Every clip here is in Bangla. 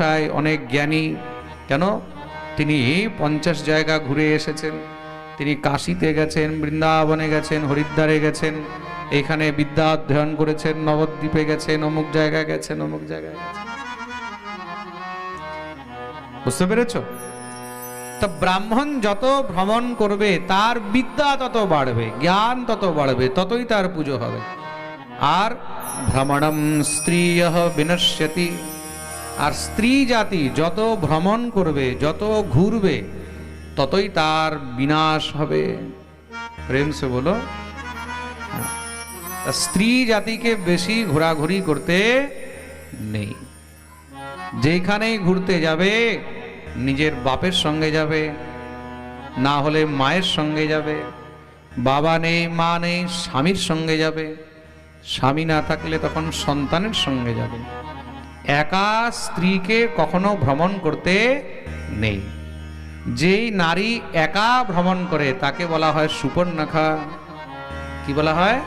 গোসাই, অনেক জ্ঞানী। কেন? তিনি 50 জায়গা ঘুরে এসেছেন। তিনি কাশীতে গেছেন, বৃন্দাবনে গেছেন, হরিদ্বারে গেছেন, এইখানে বিদ্যা অধ্যয়ন করেছেন, নবদ্বীপে গেছেন, অমুক জায়গায় গেছেন, অমুক জায়গায় গেছেন। বুঝতে পেরেছ? তো ব্রাহ্মণ যত ভ্রমণ করবে তার বিদ্যা তত বাড়বে, জ্ঞান তত বাড়বে, ততই তার পুজো হবে। আর ভ্রমণম স্ত্রিয়ঃ বিনশ্যতি, আর স্ত্রী জাতি যত ভ্রমণ করবে, যত ঘুরবে, ততই তার বিনাশ হবে। প্রেম সে বলো। স্ত্রী জাতিকে বেশি ঘোরাঘুরি করতে নেই। যেখানেই ঘুরতে যাবে নিজের বাপের সঙ্গে যাবে, না হলে মায়ের সঙ্গে যাবে। বাবা নেই, মা নেই, স্বামীর সঙ্গে যাবে। স্বামী না থাকলে তখন সন্তানের সঙ্গে যাবে। একা স্ত্রীকে কখনো ভ্রমণ করতে নেই। যেই নারী একা ভ্রমণ করে তাকে বলা হয় সুপর্ণখা। কি বলা হয়?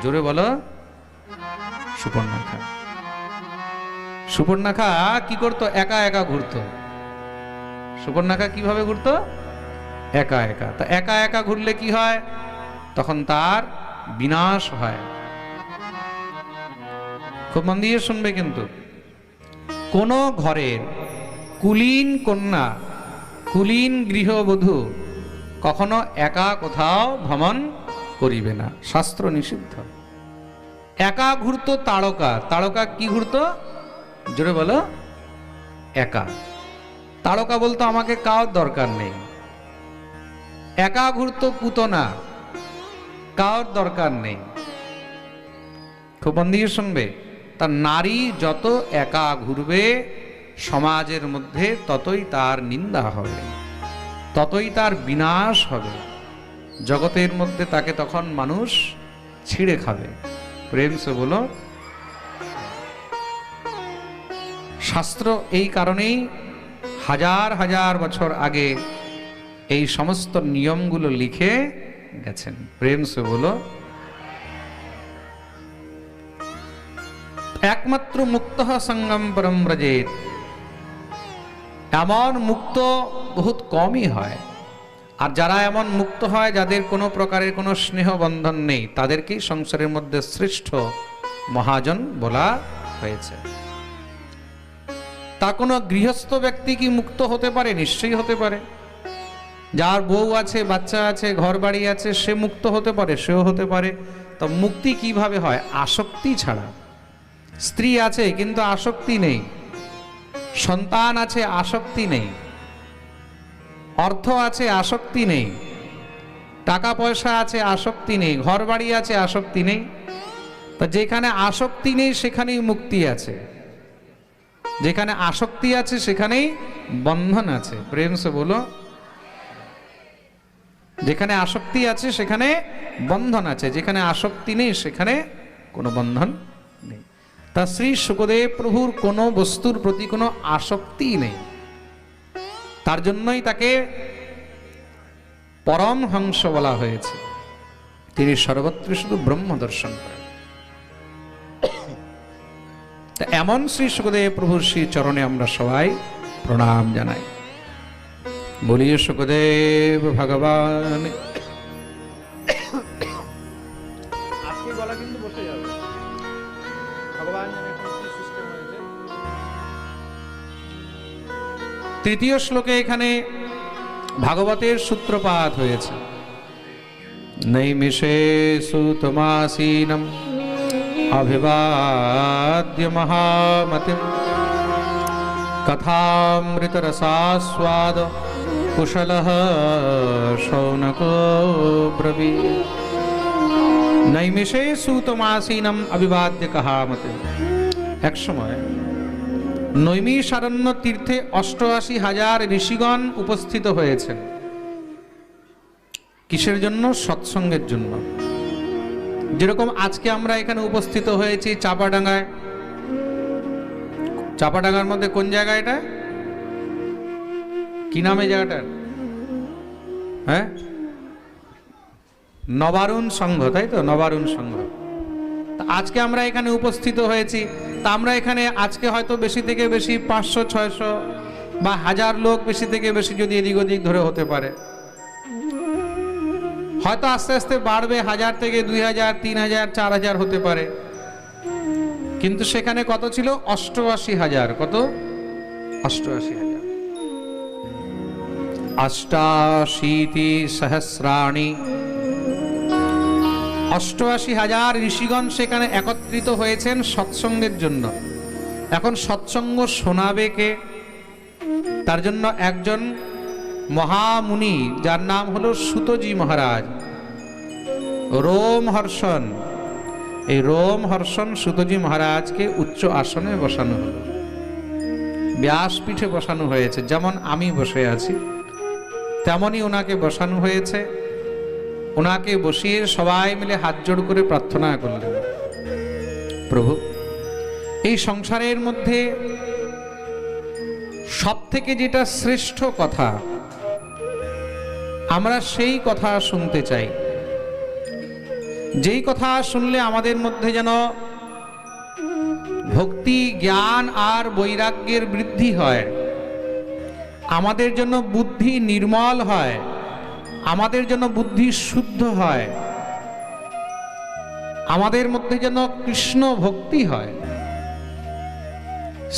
জোরে বলো। সুপর্ণখা। সুপর্ণখা কি করতো? একা একা ঘুরতো। সুপর্ণখা কিভাবে ঘুরতো? একা একা। তা একা একা ঘুরলে কি হয়? তখন তার বিনাশ হয়। খুব মন দিয়ে শুনবে কিন্তু। কোন ঘরের কুলীন কন্যা, কুলীন গৃহবধূ কখনো একা কোথাও ভ্রমণ করিবে না, শাস্ত্র নিষিদ্ধ। একা ঘুরতো তারকা। তারকা কি ঘুরতো? জোরে বলো। একা। তারকা বলতো আমাকে কারোর দরকার নেই। একা ঘুরতো পুতনা, কারোর দরকার নেই। খুব মন দিয়ে শুনবে। তা নারী যত একা ঘুরবে সমাজের মধ্যে ততই তার নিন্দা হবে, ততই তার বিনাশ হবে। জগতের মধ্যে তাকে তখন মানুষ ছিঁড়ে খাবে। প্রেম সে বলো। শাস্ত্র এই কারণেই হাজার হাজার বছর আগে এই সমস্ত নিয়মগুলো লিখে গেছেন। প্রেম সে বলো। একমাত্র মুক্ত সঙ্গম পরম ব্রজেত, এমন মুক্ত বহুত কমই হয়। আর যারা এমন মুক্ত হয়, যাদের কোনো প্রকারের কোনো স্নেহ বন্ধন নেই, তাদেরকেই সংসারের মধ্যে শ্রেষ্ঠ মহাজন বলা হয়েছে। তা কোনো গৃহস্থ ব্যক্তি কি মুক্ত হতে পারে? নিশ্চয়ই হতে পারে। যার বউ আছে, বাচ্চা আছে, ঘর বাড়ি আছে, সে মুক্ত হতে পারে, সেও হতে পারে। তো মুক্তি কিভাবে হয়? আসক্তি ছাড়া। স্ত্রী আছে কিন্তু আসক্তি নেই, সন্তান আছে আসক্তি নেই, অর্থ আছে আসক্তি নেই, টাকা পয়সা আছে আসক্তি নেই, ঘর বাড়ি আছে আসক্তি নেই। তা যেখানে আসক্তি নেই সেখানেই মুক্তি আছে, যেখানে আসক্তি আছে সেখানেই বন্ধন আছে। প্রেম সে বলো। যেখানে আসক্তি আছে সেখানে বন্ধন আছে, যেখানে আসক্তি নেই সেখানে কোনো বন্ধন নেই। তা শ্রী শুকদেব প্রভুর কোনো বস্তুর প্রতি কোনো আসক্তি নেই। তার জন্যই তাকে পরমহংস বলা হয়েছে। তিনি সর্বত্র শুধু ব্রহ্ম দর্শন করেন। তা এমন শ্রী শুকদেব প্রভুর শ্রী চরণে আমরা সবাই প্রণাম জানাই। বলিয়ে শুকদেব ভগবান। আজকে গলা কিন্তু বসে যাবে। ভগবান জানে কি সিস্টেম হয়েছে। তৃতীয় শ্লোকে এখানে ভাগবতের সূত্রপাত হয়েছে। নৈমিষেষু তমাসীনম অভিবাদ্য মহামতিম কথামৃতরসাস্বাদ কুশলঃ শৌনকো ব্রবীৎ। নৈমিষেষু তমাসীনম অভিবাদ্য কহামতিম। এক সময় নৈমিষারণ্য তীর্থে ৮৮,০০০ ঋষিগণ উপস্থিত হয়েছেন। কিসের জন্য? সৎসঙ্গের জন্য। যেরকম আজকে আমরা এখানে উপস্থিত হয়েছি চাপাডাঙ্গায়। চাপাডাঙ্গার মধ্যে কোন জায়গা এটা? কি নামে জায়গাটার? হ্যাঁ, নবারুণ সংঘ, তাই তো? নবারুণ সংঘ। আজকে আমরা এখানে উপস্থিত হয়েছি, তা আমরা এখানে আজকে হয়তো বেশি থেকে বেশি 500-600 বা 1000 লোক বেশি থেকে বেশি যদি এদিক ওদিক ধরে হতে পারে, হয়তো আস্তে আস্তে বাড়বে, 1000 থেকে 2000, 3000, 4000 হতে পারে। কিন্তু সেখানে কত ছিল? 88,000। কত? 88,000। 88,000 88,000 ঋষিগণ সেখানে একত্রিত হয়েছেন সৎসঙ্গের জন্য। এখন সৎসঙ্গ শোনাবে কে? তার জন্য একজন মহামুনি, যার নাম হলো সুতজি মহারাজ, রোমহর্ষণ, এই রোমহর্ষণ সুতজি মহারাজকে উচ্চ আসনে বসানো হলো, ব্যাসপীঠে বসানো হয়েছে। যেমন আমি বসে আছি তেমনই ওনাকে বসানো হয়েছে। ওনাকে বসিয়ে সবাই মিলে হাত জোড় করে প্রার্থনা করলেন, প্রভু এই সংসারের মধ্যে সব থেকে যেটা শ্রেষ্ঠ কথা, আমরা সেই কথা শুনতে চাই, যেই কথা শুনলে আমাদের মধ্যে যেন ভক্তি, জ্ঞান আর বৈরাগ্যের বৃদ্ধি হয়, আমাদের জন্য বুদ্ধি নির্মল হয়, আমাদের জন্য বুদ্ধি শুদ্ধ হয়, আমাদের মধ্যে যেন কৃষ্ণ ভক্তি হয়।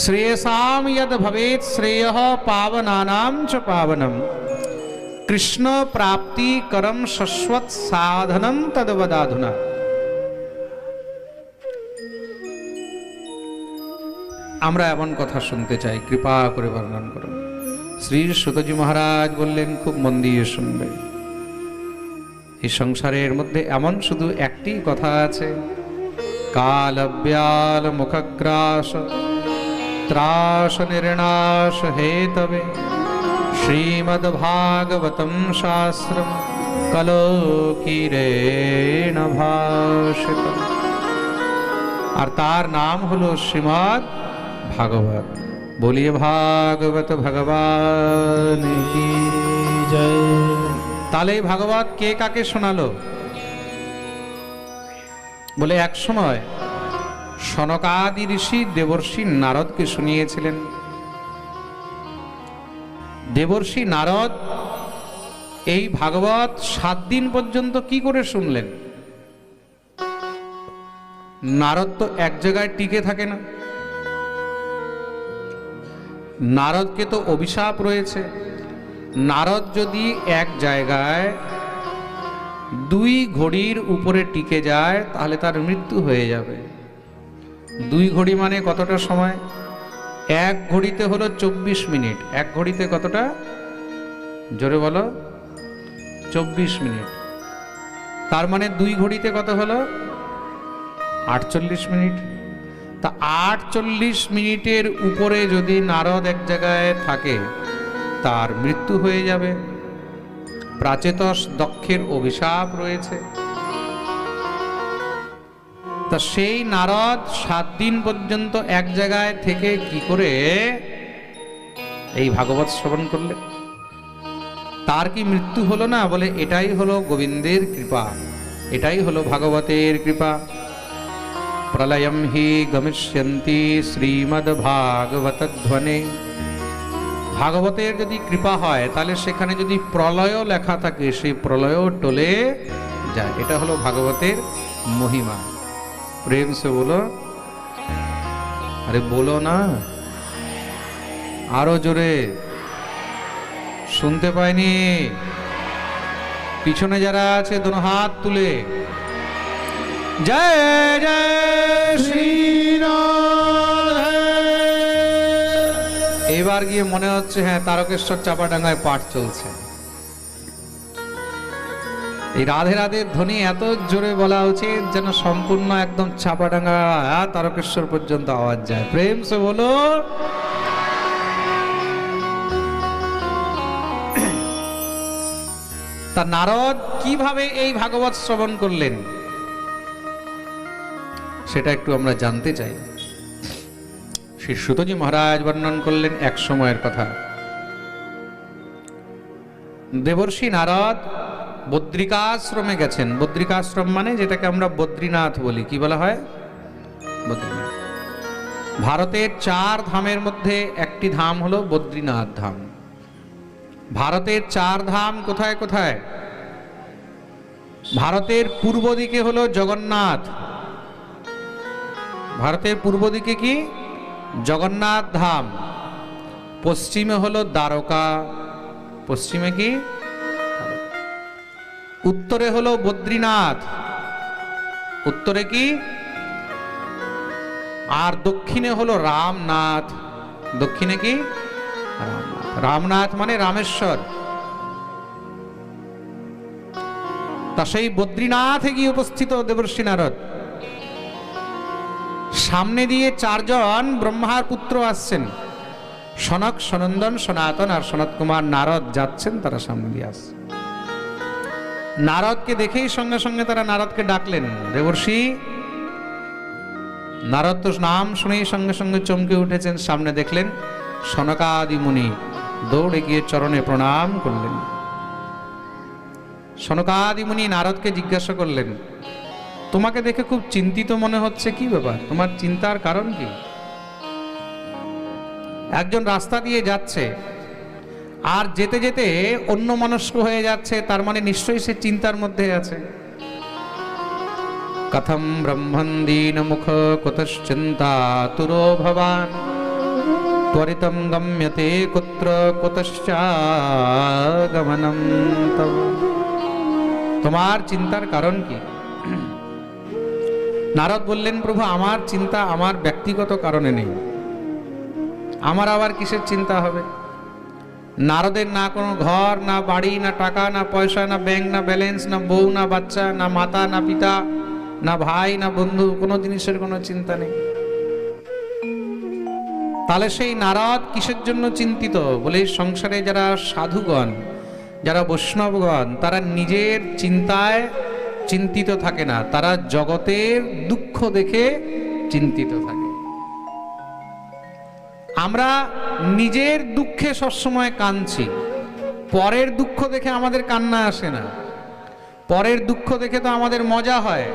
শ্রেয়সাম যদ ভবেৎ শ্রেয়ঃ পাবনানাম চ পাবনম কৃষ্ণ প্রাপ্তি করম শাশ্বত সাধনম তদ্বদাধুনা। আমরা এমন কথা শুনতে চাই, কৃপা করে বর্ণন করুন। শ্রী সুতজি মহারাজ বললেন, খুব মন দিয়ে শুনবে। এই সংসারের মধ্যে এমন শুধু একটি কথা আছে, কালব্যাল মুখগ্রাস ত্রাস নির্নাশ হেতবে শ্রীমদ ভাগবতম শাস্ত্রম কলোকিরেণ ভাষিতম। আর তার নাম হলো শ্রীমদ ভাগবত। বলিয়ে ভাগবত ভগবান কি জয়। তাহলে ভাগবত কে কাকে শোনালো? বলে এক সময় সনকাদি ঋষি দেবর্ষি নারদকে শুনিয়েছিলেন। দেবর্ষি নারদ এই ভাগবত 7 দিন পর্যন্ত কি করে শুনলেন? নারদ তো এক জায়গায় টিকে থাকে না, নারদকে তো অভিশাপ রয়েছে। নারদ যদি এক জায়গায় 2 ঘড়ির উপরে টিকে যায় তাহলে তার মৃত্যু হয়ে যাবে। 2 ঘড়ি মানে কতটা সময়? 1 ঘড়িতে হলো 24 মিনিট। 1 ঘড়িতে কতটা? জোরে বলো। 24 মিনিট। তার মানে 2 ঘড়িতে কত হলো? 48 মিনিট। তা 48 মিনিটের উপরে যদি নারদ এক জায়গায় থাকে তার মৃত্যু হয়ে যাবে। প্রাচেতস দক্ষের অভিশাপ রয়েছে। তা সেই নারদ 7 দিন পর্যন্ত এক জায়গায় থেকে কি করে এই ভাগবত শ্রবণ করলেন? তার কি মৃত্যু হলো না? বলে এটাই হলো গোবিন্দের কৃপা, এটাই হলো ভাগবতের কৃপা। প্রলয়ম হি গমিষ্যন্তি শ্রীমদ্ ভাগবত ধ্বনে। ভাগবতের যদি কৃপা হয় তাহলে সেখানে যদি প্রলয় লেখা থাকে সেই প্রলয় টলে যায়। এটা হলো ভাগবতের মহিমা। প্রেম সে বলো, আরে বলো না, আরো জোরে। শুনতে পাইনি? পিছনে যারা আছে দোনো হাত তুলে জয় জয় শ্রীরাধে। এবার গিয়ে মনে হচ্ছে হ্যাঁ তারকেশ্বর চাপাডাঙ্গায় পাঠ চলছে। এই রাধে রাধে ধ্বনি এত জোরে বলা উচিত যেন সম্পূর্ণ একদম চাপাডাঙ্গা তারকেশ্বর পর্যন্ত আওয়াজ যায়। প্রেম সে বলো। তা নারদ কিভাবে এই ভাগবত শ্রবণ করলেন সেটা একটু আমরা জানতে চাই। শ্রী সুতজি মহারাজ বর্ণন করলেন এক সময়ের কথা। দেবর্ষি নারদ বদ্রিকাশ্রমে গেছেন। বদ্রিকাশ্রম মানে যেটাকে আমরা বদ্রীনাথ বলি। কি বলা হয়? বদ্রীনাথ। ভারতের 4 ধামের মধ্যে একটি ধাম হলো বদ্রীনাথ ধাম। ভারতের 4 ধাম কোথায় কোথায়? ভারতের পূর্ব দিকে হলো জগন্নাথ। ভারতের পূর্ব দিকে কি? জগন্নাথ ধাম। পশ্চিমে হলো দ্বারকা। পশ্চিমে কি? উত্তরে হলো বদ্রীনাথ। উত্তরে কি? আর দক্ষিণে হলো রামনাথ। দক্ষিণে কি? রামনাথ। রামনাথ মানে রামেশ্বর। তা সেই বদ্রীনাথে গিয়ে উপস্থিত দেবর্ষি নারদ। সামনে দিয়ে 4 জন ব্রহ্মার পুত্র আসছেন, সনক, সনন্দন, সনাতন আর সনত কুমার নারদ যাচ্ছেন, তারা সামনে দিয়ে আসছে। নারদকে দেখেই সঙ্গে সঙ্গে তারা নারদকে ডাকলেন, দেবর্ষি। নারদ তো নাম শুনেই সঙ্গে সঙ্গে চমকে উঠেছেন। সামনে দেখলেন সনকাদি মুনি, দৌড়ে গিয়ে চরণে প্রণাম করলেন। সনকাদি মুনি নারদকে জিজ্ঞাসা করলেন, তোমাকে দেখে খুব চিন্তিত মনে হচ্ছে, কি ব্যাপার? তোমার চিন্তার কারণ কি? একজন রাস্তা দিয়ে যাচ্ছে আর যেতে যেতে অন্যমনস্ক হয়ে যাচ্ছে, তার মানে নিশ্চয়ই সে চিন্তার মধ্যে আছে। কথম ব্রহ্মণ দীন মুখ কুতশ্চিন্তাতুরো ভবান ত্বরিতম গম্যতে কুত্র কুতশ্চাগমনম তব। তোমার চিন্তার কারণ কি? নারদ বললেন, প্রভু আমার চিন্তা আমার ব্যক্তিগত কারণে নেই, আমার আবার কিসের চিন্তা হবে? নারদের না কোনো ঘর, না বাড়ি, না টাকা, না পয়সা, না ব্যাংক, না ব্যালেন্স, না বউ, না বাচ্চা, না মাতা, না পিতা, না ভাই, না বন্ধু, কোনো জিনিসের কোনো চিন্তা নেই। তাহলে সেই নারদ কিসের জন্য চিন্তিত? বলে সংসারে যারা সাধুগণ, যারা বৈষ্ণবগণ, তারা নিজের চিন্তায় চিন্তিত থাকে না, তারা জগতের দুঃখ দেখে চিন্তিত থাকে। আমরা নিজের দুঃখে সবসময় কাঁদছি, পরের দুঃখ দেখে আমাদের কান্না আসে না। পরের দুঃখ দেখে তো আমাদের মজা হয়।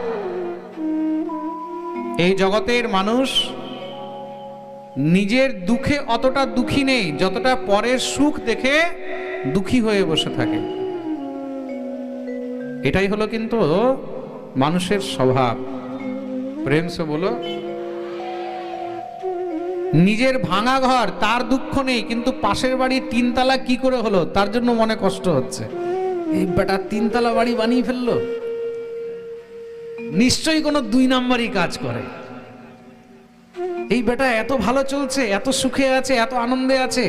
এই জগতের মানুষ নিজের দুঃখে অতটা দুঃখী নেই যতটা পরের সুখ দেখে দুঃখী হয়ে বসে থাকে। এটাই হলো কিন্তু মানুষের স্বভাব। প্রেম সে বলো। নিজের ভাঙা ঘর, তার দুঃখ নেই, কিন্তু পাশের বাড়ি 3 তলা কি করে হলো তার জন্য মনে কষ্ট হচ্ছে। এই বেটা 3 তলা বাড়ি বানিয়ে ফেললো, নিশ্চয়ই কোনো 2 নম্বরই কাজ করে। এই বেটা এত ভালো চলছে, এত সুখে আছে, এত আনন্দে আছে,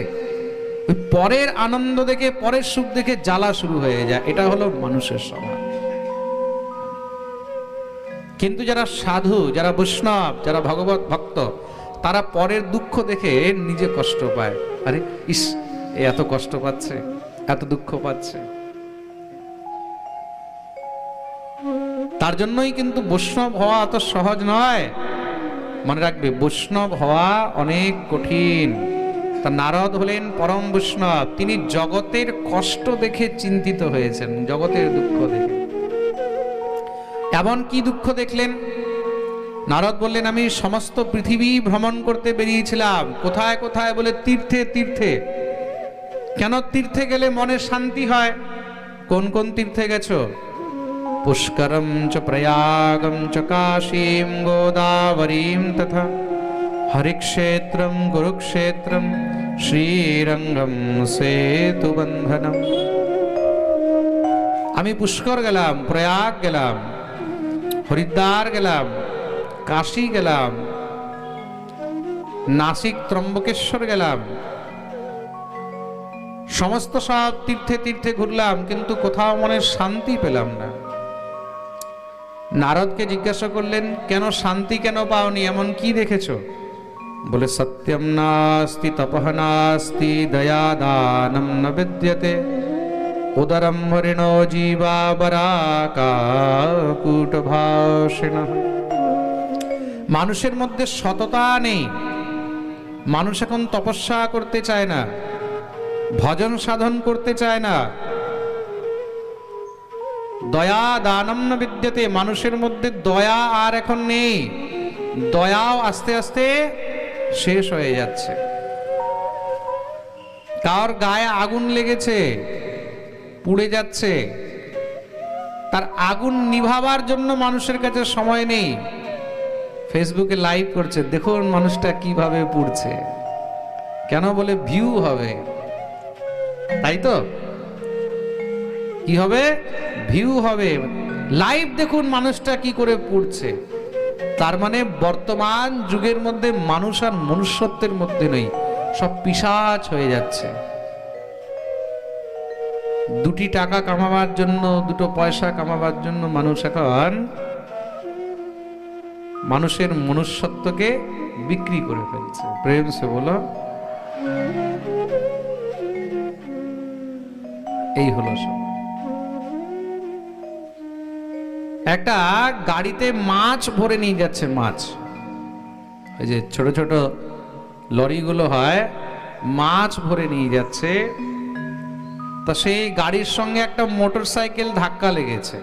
ওই পরের আনন্দ দেখে, পরের সুখ দেখে জ্বালা শুরু হয়ে যায়। এটা হলো মানুষের স্বভাব। কিন্তু যারা সাধু, যারা বৈষ্ণব, যারা ভগবত ভক্ত, তারা পরের দুঃখ দেখে নিজে কষ্ট পায়। আরে ইস, এত কষ্ট পাচ্ছে, এত দুঃখ পাচ্ছে। তার জন্যই কিন্তু বৈষ্ণব হওয়া এত সহজ নয়। মনে রাখবে, বৈষ্ণব হওয়া অনেক কঠিন। তা নারদ হলেন পরম বৈষ্ণব, তিনি জগতের কষ্ট দেখে চিন্তিত হয়েছেন, জগতের দুঃখ দেখে। এমন কি দুঃখ দেখলেন? নারদ বললেন, আমি সমস্ত পৃথিবী ভ্রমণ করতে বেরিয়েছিলাম। কোথায় কোথায়? বলে তীর্থে তীর্থে। কেন তীর্থে গেলে মনে শান্তি হয়? কোন কোন তীর্থে গেছো? পুষ্করম চ প্রয়াগম চ কাশীম গোদাবরীম তথা হরিক্ষেত্রম গুরুক্ষেত্রম শ্রীরঙ্গম সেতুবন্ধনম। আমি পুষ্কর গেলাম, প্রয়াগ গেলাম, হরিদ্বার গেলাম, কাশী গেলাম, নাসিক ত্রম্বকেশ্বর গেলাম, সমস্ত সব তীর্থে তীর্থে ঘুরলাম, কিন্তু কোথাও মনে শান্তি পেলাম না। নারদকে জিজ্ঞাসা করলেন, কেন শান্তি কেন পাওনি? এমন কি দেখেছো? বলে, সত্যম নাস্তি তপঃ নাস্তি দয়া দানম ন বিদ্যতে উদরম হরিণ জীবা বরাকাকুট ভাষিণ। মানুষের মধ্যে সততা নেই। মানুষ এখন তপস্যা করতে চায় না, ভজন সাধন করতে চায় না। দয়া দানম ন বিদ্যতে, মানুষের মধ্যে দয়া আর এখন নেই। দয়াও আস্তে আস্তে শেষ হয়ে যাচ্ছে। কার গায়ে আগুন লেগেছে, পুড়ে যাচ্ছে, তার আগুন নিভাবার জন্য মানুষের কাছে সময় নেই। ফেসবুকে লাইভ করছে, দেখুন মানুষটা কিভাবে পুড়ছে। কেন? বলে ভিউ হবে। তাই তো, কি হবে? ভিউ হবে। লাইভ দেখুন মানুষটা কি করে পুড়ছে। তার মানে বর্তমান যুগের মধ্যে মানুষ আর মনুষ্যত্বের মধ্যে নেই, সব পিশাচ হয়ে যাচ্ছে। দুটি টাকা কামাবার জন্য, দুটো পয়সা কামাবার জন্য মানুষ এখন মানুষের মনুষ্যত্বকে বিক্রি করে ফেলছে। প্রেম সে বলো, এই হলো সব। একটা গাড়িতে মাছ ভরে নিয়ে যাচ্ছে, মাছ, এই যে ছোট ছোট লরিগুলো হয়, মাছ ভরে নিয়ে যাচ্ছে। তা সেই গাড়ির সঙ্গে একটা মোটর সাইকেল ধাক্কা লেগেছে।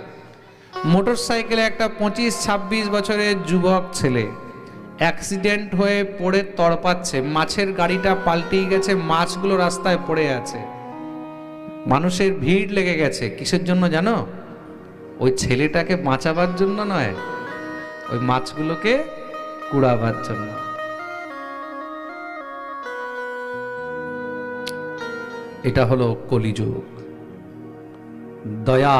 মোটর সাইকেলে একটা 25-26 বছরের যুবক ছেলে অ্যাক্সিডেন্ট হয়ে পড়ে তড়পাচ্ছে। মাছের গাড়িটা পাল্টিয়ে গেছে, মাছগুলো রাস্তায় পড়ে আছে। মানুষের ভিড় লেগে গেছে। কিসের জন্য জানো? ওই ছেলেটাকে বাঁচাবার জন্য নয়, ওই মাছগুলোকে কুড়াবার জন্য। এটা হলো কলিযুগ। দয়া,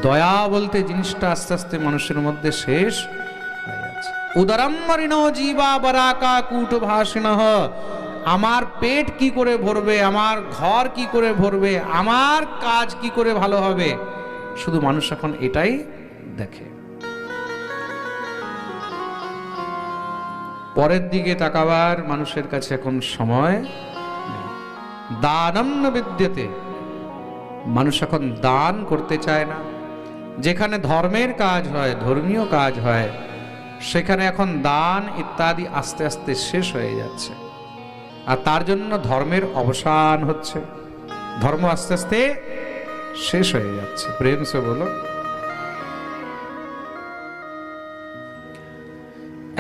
দয়া বলতে জিনিসটা আস্তে আস্তে মানুষের মধ্যে শেষ হয়ে যাচ্ছে। উদরম্মরিণ জীবা বরাকা কূট ভাষিণঃ। আমার পেট কি করে ভরবে, আমার ঘর কি করে ভরবে, আমার কাজ কি করে ভালো হবে, শুধু মানুষ এখন এটাই দেখে। পরের দিকে তাকাবার মানুষের কাছে এখন সময় নেই। দানম ন বিদ্যতে, মানুষ এখন দান করতে চায় না। যেখানে ধর্মের কাজ হয়, ধর্মীয় কাজ হয়, সেখানে এখন দান ইত্যাদি আস্তে আস্তে শেষ হয়ে যাচ্ছে। আর তার জন্য ধর্মের অবসান হচ্ছে, ধর্ম আস্তে আস্তে শেষ হয়ে যাচ্ছে। প্রেম সে বলো।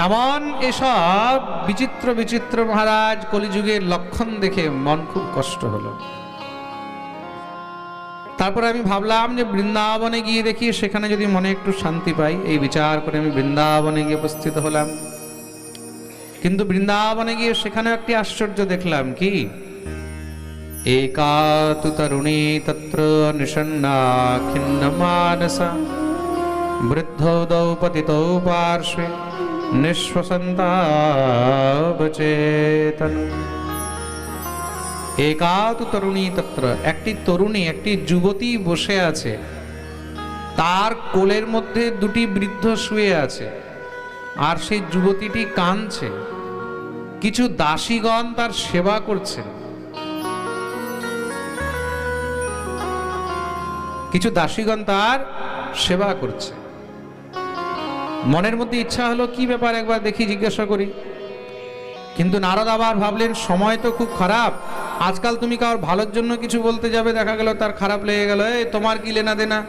এমন এসব বিচিত্র বিচিত্র মহারাজ কলিযুগের লক্ষণ দেখে মন খুব কষ্ট হলো। তারপর আমি ভাবলাম যে বৃন্দাবনে গিয়ে দেখি, সেখানে যদি মনে একটু শান্তি পাই, এই বিচার করে আমি বৃন্দাবনে গিয়ে উপস্থিত হলাম। কিন্তু বৃন্দাবনে গিয়ে সেখানে একটি আশ্চর্য দেখলাম। কি? একা তু তরুণী তত্র নিষণ্ণা খিন্ন মানসা বৃদ্ধৌদৌ পতিতৌ পার্শ্বে নিঃশ্বসন্তাবচেতন। একা তু তরুণী তত্র, একটি তরুণী, একটি যুবতী বসে আছে, তার কোলের মধ্যে দুটি বৃদ্ধ শুয়ে আছে, আর সেই যুবতীটি কাঁদছে। কিছু দাসীগণ তার সেবা করছেন, কিছু দাসীগণ তার সেবা করছে। মনের মধ্যে ইচ্ছা হলো কি ব্যাপার, একবার দেখি, জিজ্ঞাসা করি। কিন্তু নারদ আবার ভাবলেন সময় তো খুব খারাপ, আজকাল তুমি কারোর ভালোর জন্য কিছু বলতে যাবে, দেখা গেল তার খারাপ লেগে গেল, এই তোমার কি লেনা দেনা।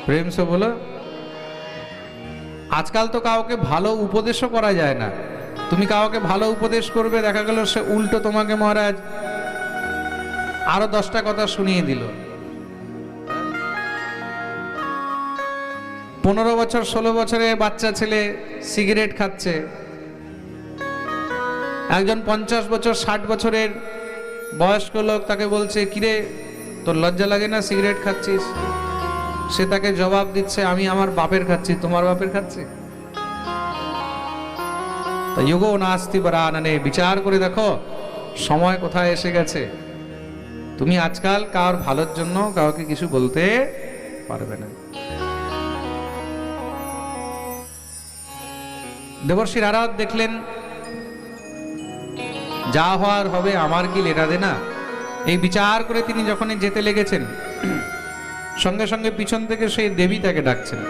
প্রেম সে বলো, আজকাল তো কাউকে ভালো উপদেশও করা যায় না। তুমি কাউকে ভালো উপদেশ করবে, দেখা গেল সে উল্টো তোমাকে মহারাজ আরো 10টা কথা শুনিয়ে দিল। 15 বছর 16 বছরের বাচ্চা ছেলে সিগারেট খাচ্ছে, একজন 50 বছর 60 বছরের বয়স্ক লোক তাকে বলছে, কিরে তোর লজ্জা লাগে না সিগারেট খাচ্ছিস? সে তাকে জবাব দিচ্ছে, আমি আমার বাপের খাচ্ছি, তোমার বাপের খাচ্ছি। যুগো নাস্তি বরাননে, বিচার করে দেখো সময় কোথায় এসে গেছে। তুমি আজকাল কার ভালোর জন্য কাউকে কিছু বলতে পারবে না। দেবর্ষি নারদ দেখলেন যা হওয়ার হবে, আমার কি লেনা দেনা। এই বিচার করে তিনি যখনই যেতে লেগেছেন, সঙ্গে সঙ্গে পিছন থেকে সেই দেবী তাকে ডাকছেন,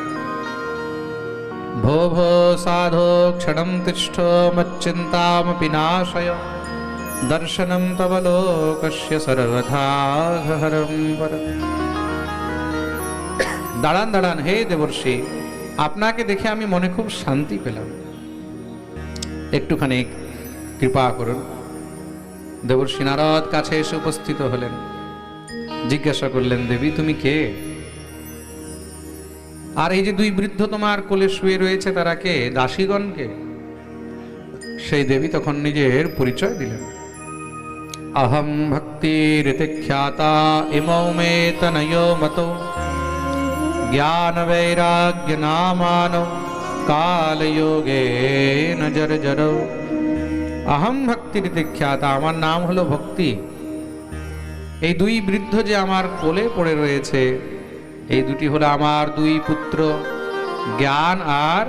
ভো ভো সাধো ক্ষণম তিষ্ঠ মচ্চিন্তামপি নাশয় দর্শনম তব লোকস্য সর্বথা হরম পরম। দাঁড়ান দাঁড়ান, হে দেবর্ষি, আপনাকে দেখে আমি মনে খুব শান্তি পেলাম। একটুখানি কৃপা করুন। দেবর্ষি নারদ কাছে এসে উপস্থিত হলেন, জিজ্ঞাসা করলেন, দেবী তুমি কে? আর এই যে দুই বৃদ্ধ তোমার কোলে শুয়ে রয়েছে তারা কে? দাসীগণকে? সেই দেবী তখন নিজের পরিচয় দিলেন। অহম ভক্তিরিতি খ্যাতা ইমৌ মে তনয়ো মতো জ্ঞান বৈরাগ্য নামানো কালযোগে নজর জরো। অহম ভক্তিরিতি খ্যাতা, আমার নাম হলো ভক্তি। এই দুই বৃদ্ধ যে আমার কোলে পড়ে রয়েছে, এই দুটি হলো আমার দুই পুত্র, জ্ঞান আর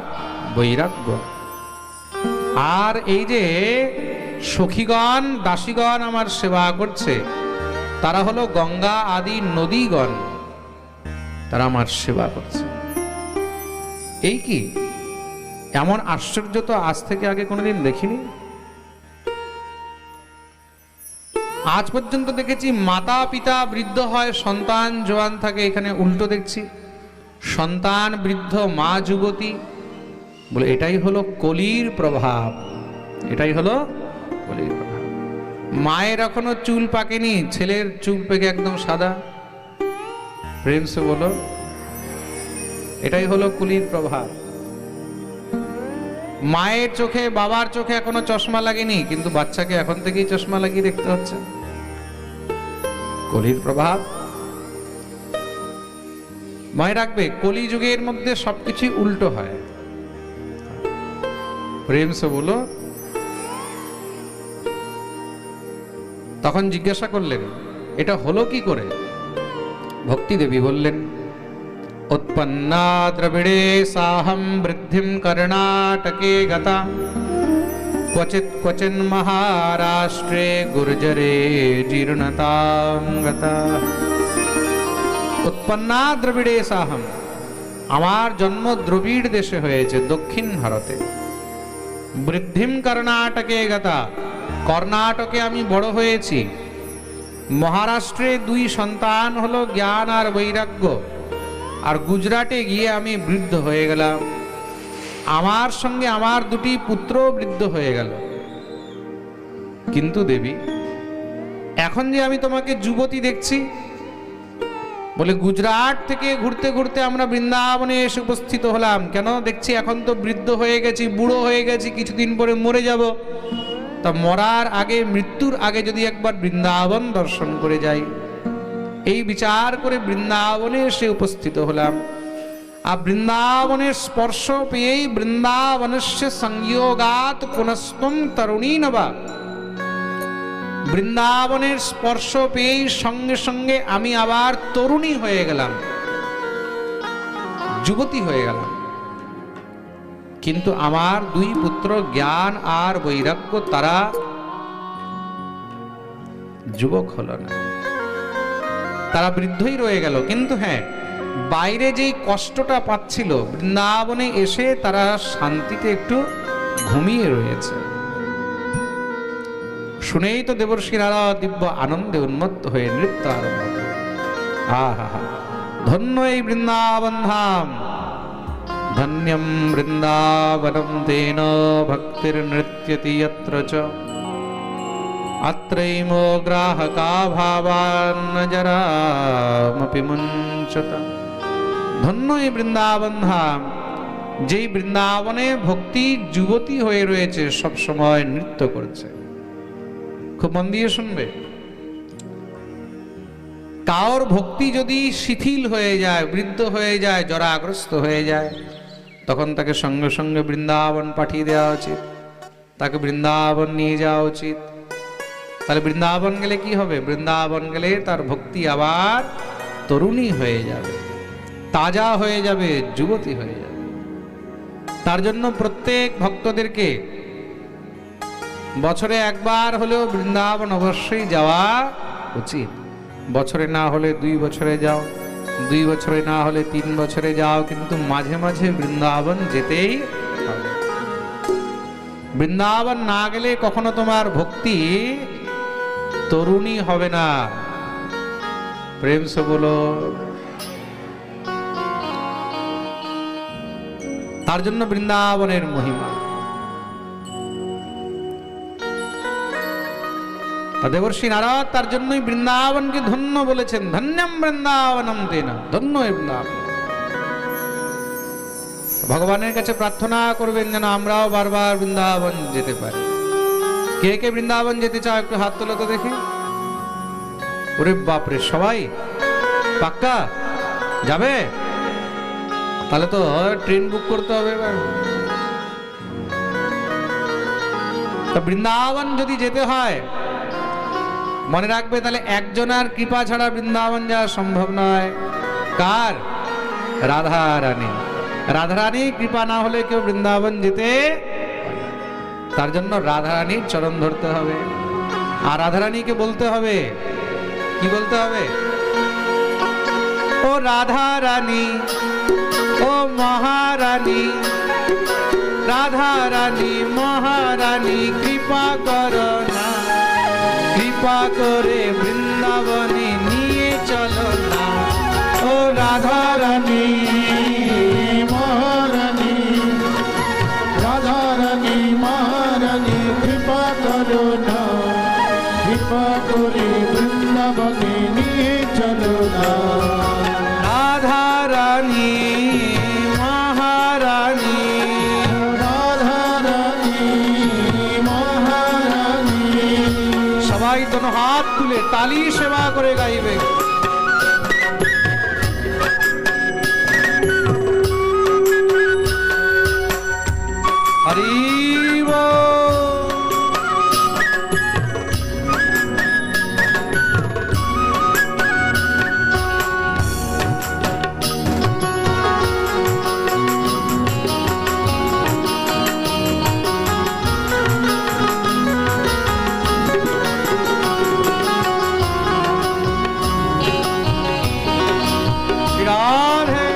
বৈরাগ্য। আর এই যে সখীগণ দাসীগণ আমার সেবা করছে, তারা হলো গঙ্গা আদি নদীগণ, তারা আমার সেবা করছে। এই কি এমন আশ্চর্য তো আজ থেকে আগে কোনোদিন দেখিনি। আজ পর্যন্ত দেখেছি মাতা পিতা বৃদ্ধ হয়, সন্তান জোয়ান থাকে, এখানে উল্টো দেখছি সন্তান বৃদ্ধ, মা যুবতী। বলে এটাই হলো কলির প্রভাব, এটাই হলো কলির প্রভাব। মায়ের এখনো চুল পাকেনি, ছেলের চুল পেকে একদম সাদা। প্রেম সে বলো, এটাই হলো কলির প্রভাব। মায়ের চোখে বাবার চোখে এখনো চশমা লাগেনি, কিন্তু বাচ্চাকে এখন থেকেই চশমা লাগিয়ে দেখতে হচ্ছে। কলির প্রভাব। মনে রাখবে, কলি যুগের মধ্যে সবকিছু উল্টো হয়। প্রেম সে বলো। তখন জিজ্ঞাসা করলেন, এটা হলো কি করে? ভক্তি দেবী বললেন, उत्पन्ना द्रविड़े साहं वृद्धिं कर्णाटके गता क्वचित् क्वचिन् महाराष्ट्रे गुर्जरे जीर्णतां गता। उत्पन्ना द्रविड़े साहं, আমার জন্ম দ্রবিড় দেশে হয়েছে, দক্ষিণ ভারতে। বৃদ্ধিম কর্ণাটকে গতা, কর্ণাটকে আমি বড় হয়েছি। মহারাষ্ট্রে দুই সন্তান হলো জ্ঞান আর বৈরাগ্য। আর গুজরাটে গিয়ে আমি বৃদ্ধ হয়ে গেলাম, আমার সঙ্গে আমার দুটি পুত্র বৃদ্ধ হয়ে গেল। কিন্তু দেবী, এখন যে আমি তোমাকে যুবতী দেখছি, বলে গুজরাট থেকে ঘুরতে ঘুরতে আমরা বৃন্দাবনে এসে উপস্থিত হলাম। কেন? দেখছি এখন তো বৃদ্ধ হয়ে গেছি, বুড়ো হয়ে গেছি, কিছুদিন পরে মরে যাব। তা মরার আগে, মৃত্যুর আগে যদি একবার বৃন্দাবন দর্শন করে যাই, এই বিচার করে বৃন্দাবনে এসে উপস্থিত হলাম। আর বৃন্দাবনের স্পর্শ পেয়েই বৃন্দাবনস্য সংযোগাৎ পুনস্তম তরুণী নবা, বৃন্দাবনের স্পর্শ পেয়েই সঙ্গে সঙ্গে আমি আবার তরুণী হয়ে গেলাম, যুবতী হয়ে গেলাম। কিন্তু আমার দুই পুত্র জ্ঞান আর বৈরাগ্য, তারা যুবক হলো না, তারা বৃদ্ধই রয়ে গেল। কিন্তু হ্যাঁ, বাইরে যেই কষ্টটা পাচ্ছিল, বৃন্দাবনে এসে তারা শান্তিতে একটু ঘুমিয়ে রয়েছে। শুনেই তো দেবর্ষি নারদ দিব্য আনন্দে উন্মত্ত হয়ে নৃত্য আরম্ভ করে। আহা, ধন্য এই বৃন্দাবন ধাম, ধন্যম বৃন্দাবনম তেন ভক্তির নৃত্যতি যত্র চ अत्रैमो ग्राहका भावान्न जरामपि मुञ्चत। ধন্য এই বৃন্দাবন ধাম, যেই বৃন্দাবনে ভক্তি যুবতী হয়ে রয়েছে, সব সময় নৃত্য করছে। খুব মন দিয়ে শুনবে। কার ভক্তি যদি শিথিল হয়ে যায়, বৃদ্ধ হয়ে যায়, জরাগ্রস্ত হয়ে যায়, তখন তাকে সঙ্গে সঙ্গে বৃন্দাবন পাঠিয়ে দেওয়া উচিত, তাকে বৃন্দাবন নিয়ে যাওয়া উচিত। তাহলে বৃন্দাবন গেলে কি হবে? বৃন্দাবন গেলে তার ভক্তি আবার তরুণী হয়ে যাবে, তাজা হয়ে যাবে, যুবতী হয়ে যাবে। তার জন্য প্রত্যেক ভক্তদেরকে বছরে একবার হলেও বৃন্দাবন অবশ্যই যাওয়া উচিত। বছরে না হলে 2 বছরে যাও, 2 বছরে না হলে 3 বছরে যাও, কিন্তু মাঝে মাঝে বৃন্দাবন যেতেই হবে। বৃন্দাবন না গেলে কখনো তোমার ভক্তি তরুণী হবে না। প্রেম সে বলো। তার জন্য বৃন্দাবনের মহিমা। দেবর্ষি নারদ তার জন্যই বৃন্দাবনকে ধন্য বলেছেন, ধন্যম বৃন্দাবনম তেনা, ধন্য এই বৃন্দাবন। ভগবানের কাছে প্রার্থনা করবেন যেন আমরাও বারবার বৃন্দাবন যেতে পারি। কে কে বৃন্দাবন যেতে চাও একটু হাত তোলো তো দেখি। ওরে বাপরে, সবাই পাক্কা যাবে? তাহলে তো ট্রেন বুক করতে হবে এবার। তো বৃন্দাবন যদি যেতে হয় মনে রাখবে, তাহলে একজনের কৃপা ছাড়া বৃন্দাবন যাওয়া সম্ভব নয়। কার? রাধা রানী। রাধা রানীর কৃপা না হলে কেউ বৃন্দাবন যেতে, তার জন্য রাধা রানীর চরণ ধরতে হবে। আর রাধা রানীকে বলতে হবে, কি বলতে হবে? ও রাধা রানী, ও মহারানী, রাধা রানী মহারানী কৃপা করো না, কৃপা করে বৃন্দাবনে নিয়ে চলো না। ও রাধা রানী মহারানী, রাধা রানী মহারানী কৃপা করো না, কৃপা করে বৃন্দাবনে নিয়ে চলো না। রাধা রানী মহারানী, রাধা রানী মহারানী। সবাই দোনো হাত তুলে তালি সেবা করে গাইবে। হরি বল। রাধে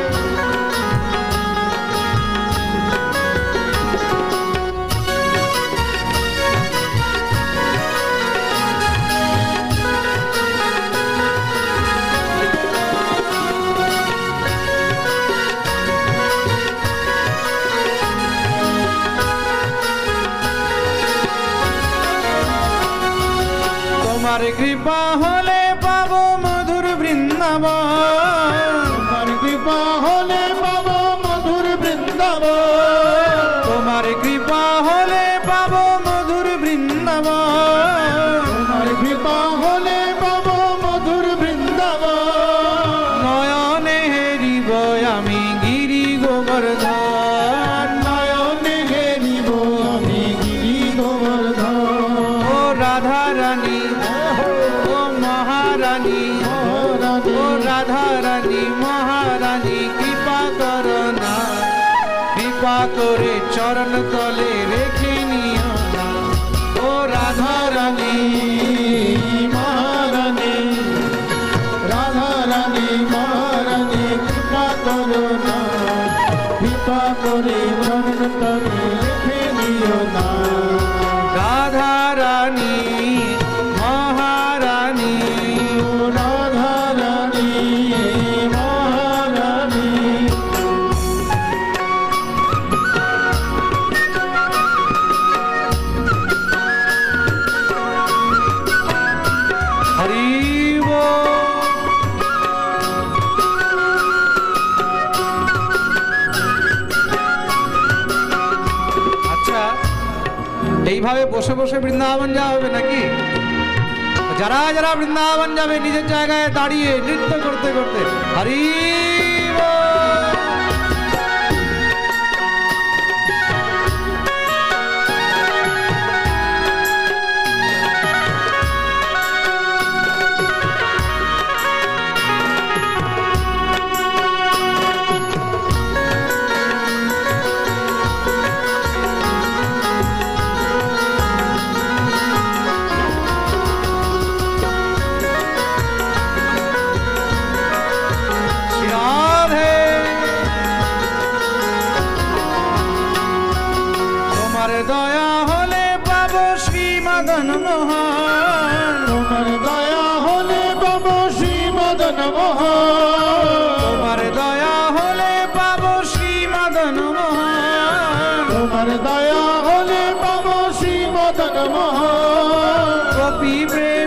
তোমার কৃপা হলে পাবো মধুর বৃন্দাবন, তোমার কৃপা হলে পাবো মধুর বৃন্দাবন, তোমার কৃপা হলে পাবো মধুর বৃন্দাবন, তোমার কৃপা হলে পাবো মধুর বৃন্দাবন। নয়নে হেরিব আমি গিরি গোবর্ধন, নয়নে ঘেরিব আমি গিরি গোবর্ধন। ও রাধা রানী, ও মহারানী, ও রাধা রানী মহারানী কৃপা করো না, কৃপা করে চরণ তলে রেখে নিও না। ও রাধা রানী মহারানী, রাধা রানী মহারানী কৃপা করো না, কৃপা করে চরণ তলে রেখে নিও না। রাধা রানী মহারানী, রাধা রানী মহারানী। হরি বল। আচ্ছা, এইভাবে বসে বসে বৃন্দাবন যাওয়া হবে নাকি? যারা যারা বৃন্দাবন যাবে নিজের জায়গায় দাঁড়িয়ে নৃত্য করতে করতে হরি বল। রাধে তোমার দয়া হলে পাবো শ্রী মদন মোহন, তোমার দয়া হলে পাবো শ্রী মদন মোহন, তোমার দয়া হলে পাবো শ্রী মদন মোহন, তোমার দয়া হলে পাবো শ্রী মদন মোহন। গোপী প্রেম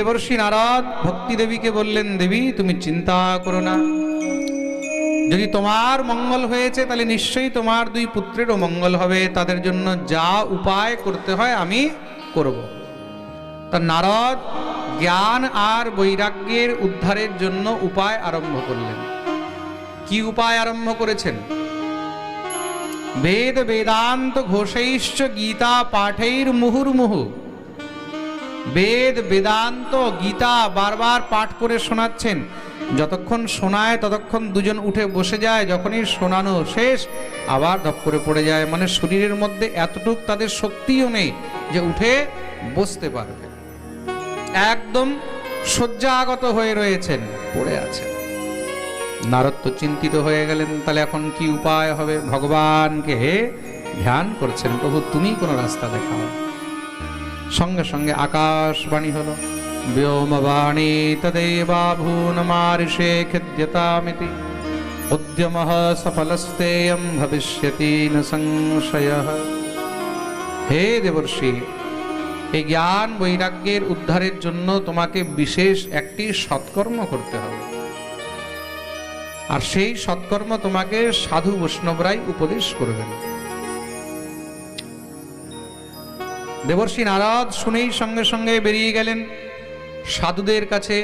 দেবর্ষি নারদ ভক্তি দেবীকে বললেন, দেবী তুমি চিন্তা করো না, যদি তোমার মঙ্গল হয়েছে তাহলে নিশ্চয়ই তোমার দুই পুত্রেরও মঙ্গল হবে, তাদের জন্য যা উপায় করতে হয় আমি করব। তা নারদ জ্ঞান আর বৈরাগ্যের উদ্ধারের জন্য উপায় আরম্ভ করলেন। কি উপায় আরম্ভ করেছেন? বেদ বেদান্ত ঘোষৈশ্চ গীতা পাঠৈর মুহুর্মুহু। বেদ বেদান্ত গীতা বারবার পাঠ করে শোনাচ্ছেন। যতক্ষণ শোনায় ততক্ষণ দুজন উঠে বসে যায়, যখনই শোনানো শেষ আবার ধপ করে পড়ে যায়। মানে শরীরের মধ্যে এতটুক তাদের শক্তিও নেই যে উঠে বসতে পারবে, একদম শয্যাগত হয়ে রয়েছেন, পড়ে আছেন। নারদ তো চিন্তিত হয়ে গেলেন, তাহলে এখন কি উপায় হবে? ভগবানকে ধ্যান করছেন, প্রভু তুমি কোনো রাস্তা দেখাও। সঙ্গে সঙ্গে আকাশবাণী হলো, ব্যোমবাণী তদেবাভূনমারিষে খিদ্যতামিতি উদ্যমঃ সফলস্তেয়ং ভবিষ্যতি ন সংশয়ঃ। হে দেবর্ষি, এই জ্ঞান বৈরাগ্যের উদ্ধারের জন্য তোমাকে বিশেষ একটি সৎকর্ম করতে হবে, আর সেই সৎকর্ম তোমাকে সাধু বৈষ্ণবরাই উপদেশ করবেন। দেবর্ষি নারদ শুনেই সঙ্গে সঙ্গে বেরিয়ে গেলেন সাধুদের কাছে,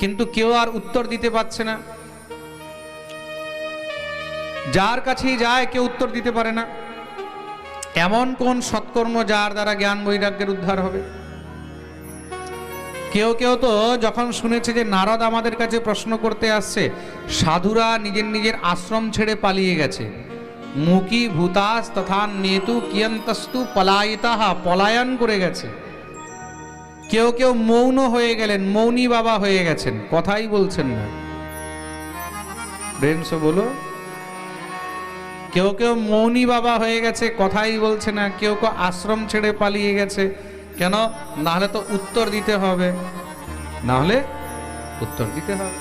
কিন্তু কেউ আর উত্তর দিতে পারছে না। যার কাছেই যায় কেউ উত্তর দিতে পারে না। এমন কোন সৎকর্ম যার দ্বারা জ্ঞান বৈরাগ্যের উদ্ধার হবে? কেউ কেউ তো যখন শুনেছে যে নারদ আমাদের কাছে প্রশ্ন করতে আসছে, সাধুরা নিজের নিজের আশ্রম ছেড়ে পালিয়ে গেছে। মুকি ভূতাস তথা নেতু কিয়ন্তস্তু পলায়িতাহা, পলায়ন করে গেছে। কেউ কেউ মৌন হয়ে গেলেন, মৌনী বাবা হয়ে গেছেন, কথাই বলছেন না। ব্রেনসো বলো। কেউ কেউ মৌনী বাবা হয়ে গেছে, কথাই বলছে না। কেউ কেউ আশ্রম ছেড়ে পালিয়ে গেছে। কেন? না হলে তো উত্তর দিতে হবে, না হলে উত্তর দিতে হবে।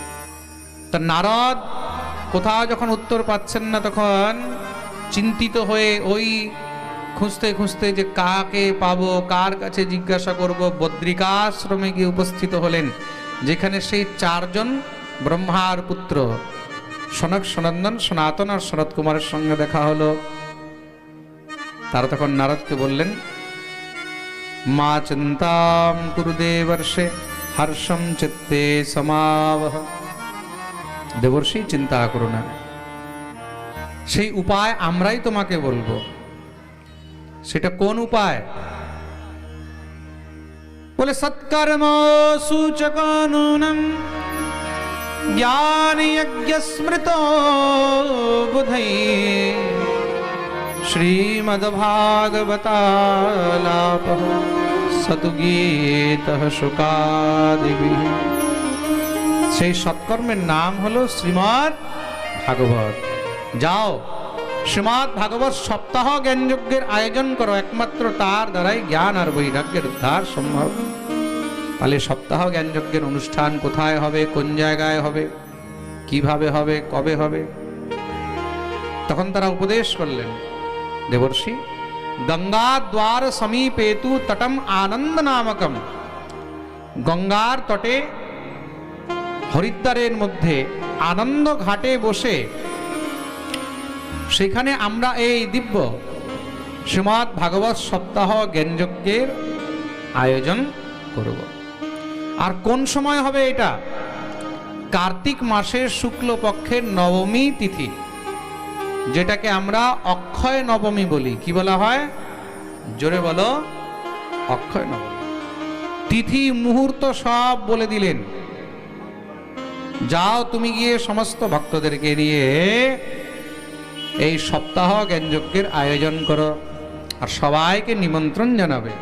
তা নারদ কোথাও যখন উত্তর পাচ্ছেন না, তখন চিন্তিত হয়ে ওই খুঁজতে খুঁজতে যে কাকে পাবো, কার কাছে জিজ্ঞাসা করব, বদ্রিকাশ্রমে গিয়ে উপস্থিত হলেন, যেখানে সেই চারজন ব্রহ্মার পুত্র সনক, সনন্দন, সনাতন আর শরৎ কুমারের সঙ্গে দেখা হলো। তারা তখন নারদকে বললেন, মা চিন্তাম কুরু দেবর্ষে হর্ষম চিত্তে সমাবহ। দেবর্ষি চিন্তা করো না, সেই উপায় আমরাই তোমাকে বলবো। সেটা কোন উপায়? বলে সৎকর্ম সূচকানুনম জ্ঞান যজ্ঞ স্মৃত বুধৈ শ্রীমদ্ভাগবতালাপঃ সতু গীতঃ শুকাদিবিঃ। সেই সৎকর্মের নাম হলো শ্রীমদ্ ভাগবত। যাও, শ্রীমদ্ ভাগবত সপ্তাহ জ্ঞানযজ্ঞের আয়োজন করো, একমাত্র তার দ্বারাই জ্ঞান আর বৈরাগ্যের উদ্ধার সম্ভব। তাহলে সপ্তাহ জ্ঞানযজ্ঞের অনুষ্ঠান কোথায় হবে, কোন জায়গায় হবে, কিভাবে হবে, কবে হবে? তখন তারা উপদেশ করলেন, দেবর্ষি গঙ্গা দ্বার সমীপেতু তটম আনন্দ নামকম। গঙ্গার তটে হরিদ্বারের মধ্যে আনন্দ ঘাটে বসে সেখানে আমরা এই দিব্য শ্রীমদ্ ভাগবত সপ্তাহ জ্ঞানযজ্ঞের আয়োজন করব। আর কোন সময় হবে এটা? কার্তিক মাসের শুক্লপক্ষের নবমী তিথি, যেটাকে আমরা অক্ষয় নবমী বলি। কি বলা হয়? জোরে বলো, অক্ষয় নবমী। তিথি মুহূর্ত সব বলে দিলেন। যাও তুমি গিয়ে সমস্ত ভক্তদেরকে নিয়ে এই সপ্তাহ জ্ঞানযজ্ঞের আয়োজন করো আর সবাইকে নিমন্ত্রণ জানাবে।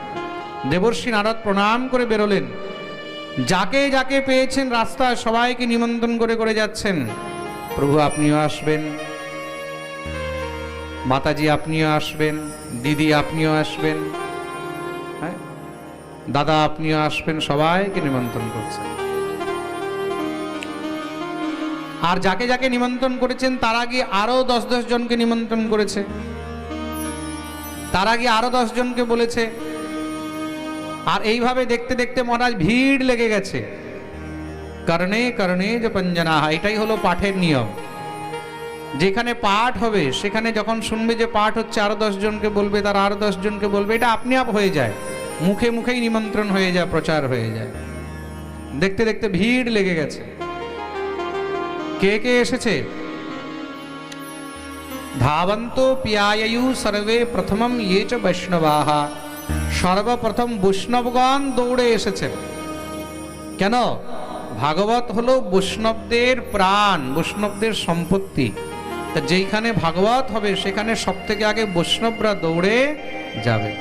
দেবর্ষি নারদ প্রণাম করে বেরোলেন। যাকে যাকে পেয়েছেন রাস্তায় সবাইকে নিমন্ত্রণ করে করে যাচ্ছেন। প্রভু আপনিও আসবেন, মাতাজি আপনিও আসবেন, দিদি আপনিও আসবেন, হ্যাঁ দাদা আপনিও আসবেন, সবাইকে নিমন্ত্রণ করছেন। আর যাকে যাকে নিমন্ত্রণ করেছেন তার আগে আরো 10 জনকে নিমন্ত্রণ করেছে। তার আগে আরো 10 জনকে বলেছে আর এইভাবে দেখতে দেখতে মহারাজ ভিড় লেগে গেছে। কারণে কারণে যে পঞ্জনা, এটাই হলো পাঠের নিয়ম। যেখানে পাঠ হবে সেখানে যখন শুনবে যে পাঠ হচ্ছে, আরো 10 জনকে বলবে, তার আরো 10 জনকে বলবে, এটা আপনি আপ হয়ে যায়, মুখে মুখেই নিমন্ত্রণ হয়ে যায়, প্রচার হয়ে যায়। দেখতে দেখতে ভিড় লেগে গেছে। কে কে এসেছে? ধাবন্ত পিয়ায়ু সর্বে প্রথমম ইয়ে চ বৈষ্ণবাহ, সর্বপ্রথম বৈষ্ণবগণ দৌড়ে এসেছেন। কেন? ভাগবত হলো বৈষ্ণবদের প্রাণ, বৈষ্ণবদের সম্পত্তি। তা যেইখানে ভাগবত হবে সেখানে সব থেকে আগে বৈষ্ণবরা দৌড়ে যাবে।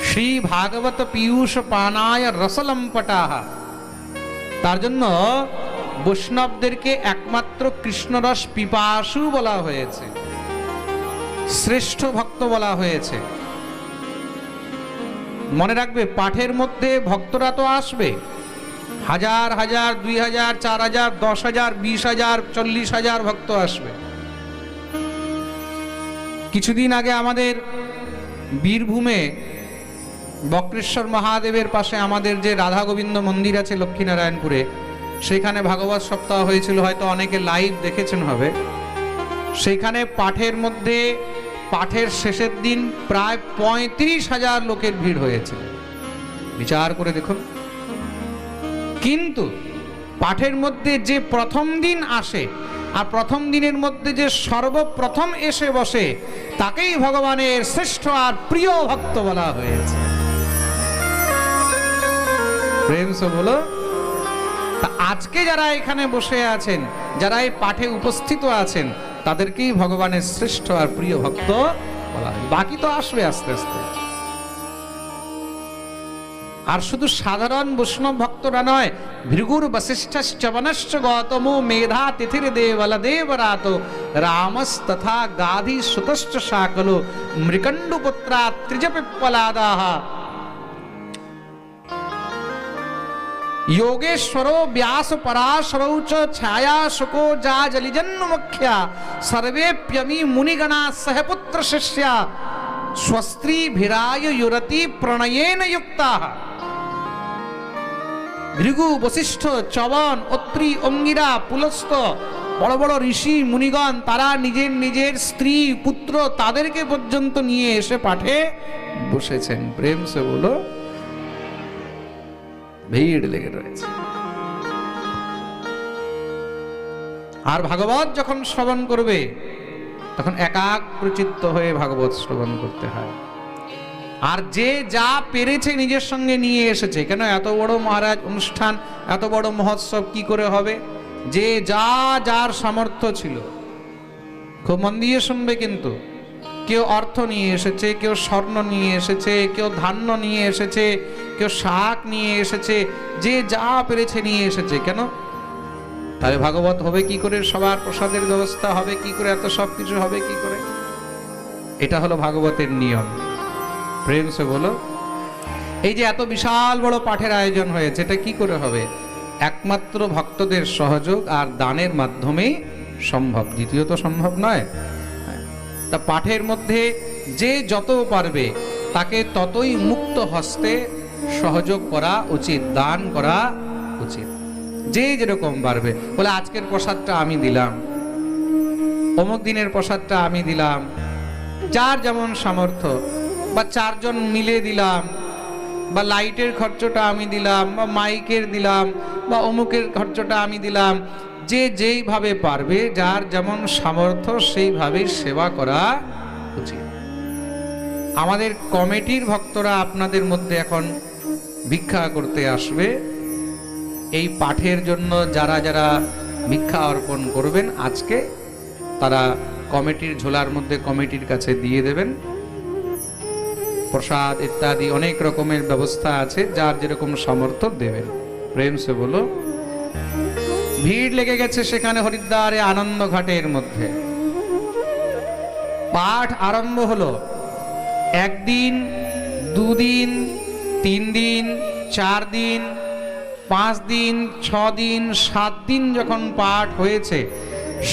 শ্রী ভাগবত পীয়ূষ পানায় রসলম্পটাহ, তার জন্য বৈষ্ণবদেরকে একমাত্র কৃষ্ণরস পিপাসু বলা হয়েছে, শ্রেষ্ঠ ভক্ত বলা হয়েছে। মনে রাখবে, পাঠের মধ্যে ভক্তরা তো আসবে, 1000 1000 2000 4000 10,000 20,000 40,000 ভক্ত আসবে। কিছুদিন আগে আমাদের বীরভূমে বক্রেশ্বর মহাদেবের পাশে আমাদের যে রাধা গোবিন্দ মন্দির আছে লক্ষ্মীনারায়ণপুরে, সেখানে ভাগবত সপ্তাহ হয়েছিল, হয়তো অনেকে লাইভ দেখেছেন হবে। সেখানে পাঠের মধ্যে, পাঠের শেষের দিন প্রায় 35,000 লোকের ভিড় হয়েছিল। বিচার করে দেখুন। কিন্তু পাঠের মধ্যে যে প্রথম দিন আসে, আর প্রথম দিনের মধ্যে যে সর্বপ্রথম এসে বসে, তাকেই ভগবানের শ্রেষ্ঠ আর প্রিয় ভক্ত বলা হয়েছে। প্রেম সে বলো। তা আজকে যারা এখানে বসে আছেন, যারা এই পাঠে উপস্থিত আছেন, তাদেরকেই ভগবানের শ্রেষ্ঠ আর প্রিয় ভক্ত বলা হয়। বাকি তো আসবে আস্তে আস্তে। আর শুধু সাধারণ বৈষ্ণব ভক্তরা নয়, ভৃগুর বশিষ্ঠশ্চ বনশ্চ গৌতমো মেধা তিথির দেবল দেবরাত রামস তথা গাধি সুতশ্চ শাকলো মৃকণ্ডু পুত্রা ত্রিজপিপ্পলাদাহ योगेश्वरो व्यास पराशरौ च छाया शुको जा जलिजन्मुख्या सर्वेप्यमी मुनिगणा सहपुत्र शिष्या स्वस्त्री भिराय युरति प्रणयेन युक्ताः। भृगु वशिष्ठ चवन अत्रि अंगिरा पुलस्त বড় বড় ঋষি মুনিগণ, তারা নিজের নিজের স্ত্রী পুত্র তাদেরকে পর্যন্ত নিয়ে এসে পাঠে বসেছেন। প্রেম সে বলো। ভিড় লেগে রয়েছে। আর ভাগবত যখন শ্রবণ করবে তখন একাগ্রচিত্ত হয়ে ভাগবত শ্রবণ করতে হয়। আর যে যা পেরেছে নিজের সঙ্গে নিয়ে এসেছে। কেন? এত বড় মহারাজ অনুষ্ঠান, এত বড় মহোৎসব কি করে হবে? যে যা যার সামর্থ্য ছিল, খুব মন দিয়ে শুনবে কিন্তু। কেউ অর্থ নিয়ে এসেছে, কেউ স্বর্ণ নিয়ে এসেছে, কেউ ধান্য নিয়ে এসেছে, কেউ শাক নিয়ে এসেছে, যে যা পেরেছে নিয়ে এসেছে। কেন? তাহলে ভাগবত হবে কি করে? সবার প্রসাদের ব্যবস্থা হবে কি করে? এত সব কিছু হবে কি করে? এটা হলো ভাগবতের নিয়ম। প্রেম সে বলো। এই যে এত বিশাল বড় পাঠের আয়োজন হয়েছে, এটা কি করে হবে? একমাত্র ভক্তদের সহযোগ আর দানের মাধ্যমেই সম্ভব, দ্বিতীয়ত সম্ভব নয়। তা পাঠের মধ্যে যে যত পারবে তাকে ততই মুক্ত হস্তে সহযোগ করা উচিত, দান করা উচিত। যে যেরকম পারবে, বলে আজকের প্রসাদটা আমি দিলাম, অমুক দিনের প্রসাদটা আমি দিলাম, যার যেমন সামর্থ্য, বা 4 জন মিলে দিলাম, বা লাইটের খরচটা আমি দিলাম, বা মাইকের দিলাম, বা অমুকের খরচটা আমি দিলাম। যে যেইভাবে পারবে, যার যেমন সামর্থ্য সেইভাবেই সেবা করা উচিত। আমাদের কমিটির ভক্তরা আপনাদের মধ্যে এখন ভিক্ষা করতে আসবে। এই পাঠের জন্য যারা যারা ভিক্ষা অর্পণ করবেন আজকে, তারা কমিটির ঝোলার মধ্যে কমিটির কাছে দিয়ে দেবেন। প্রসাদ ইত্যাদি অনেক রকমের ব্যবস্থা আছে, যার যেরকম সামর্থ্য দেবেন। প্রেম সে বলো। ভিড় লেগে গেছে সেখানে হরিদ্বারে আনন্দ ঘাটের মধ্যে। পাঠ আরম্ভ হলো। 1 দিন, 2 দিন, 3 দিন, 4 দিন, 5 দিন, 6 দিন, 7 দিন যখন পাঠ হয়েছে,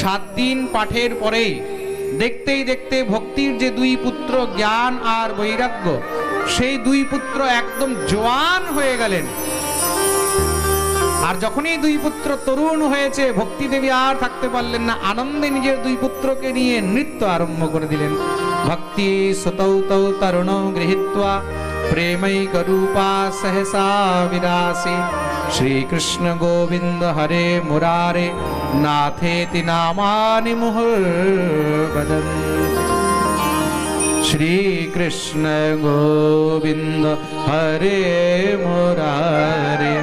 7 দিন পাঠের পরেই দেখতেই দেখতে ভক্তির যে 2 পুত্র জ্ঞান আর বৈরাগ্য, সেই দুই পুত্র একদম জোয়ান হয়ে গেলেন। আর যখনই দুই পুত্র তরুণ হয়েছে, ভক্তি দেবী আর থাকতে পারলেন না, আনন্দে নিজের দুই পুত্রকে নিয়ে নৃত্য আরম্ভ করে দিলেন। ভক্তি সুতৌ তৌ তরুণ গৃহীত্বা প্রেমৈক রূপা সহসা বিরাসি শ্রীকৃষ্ণ গোবিন্দ হরে মুরারে নাথেতি নামানি মুহুর্বদন্তি। শ্রীকৃষ্ণ গোবিন্দ হরে মুরারে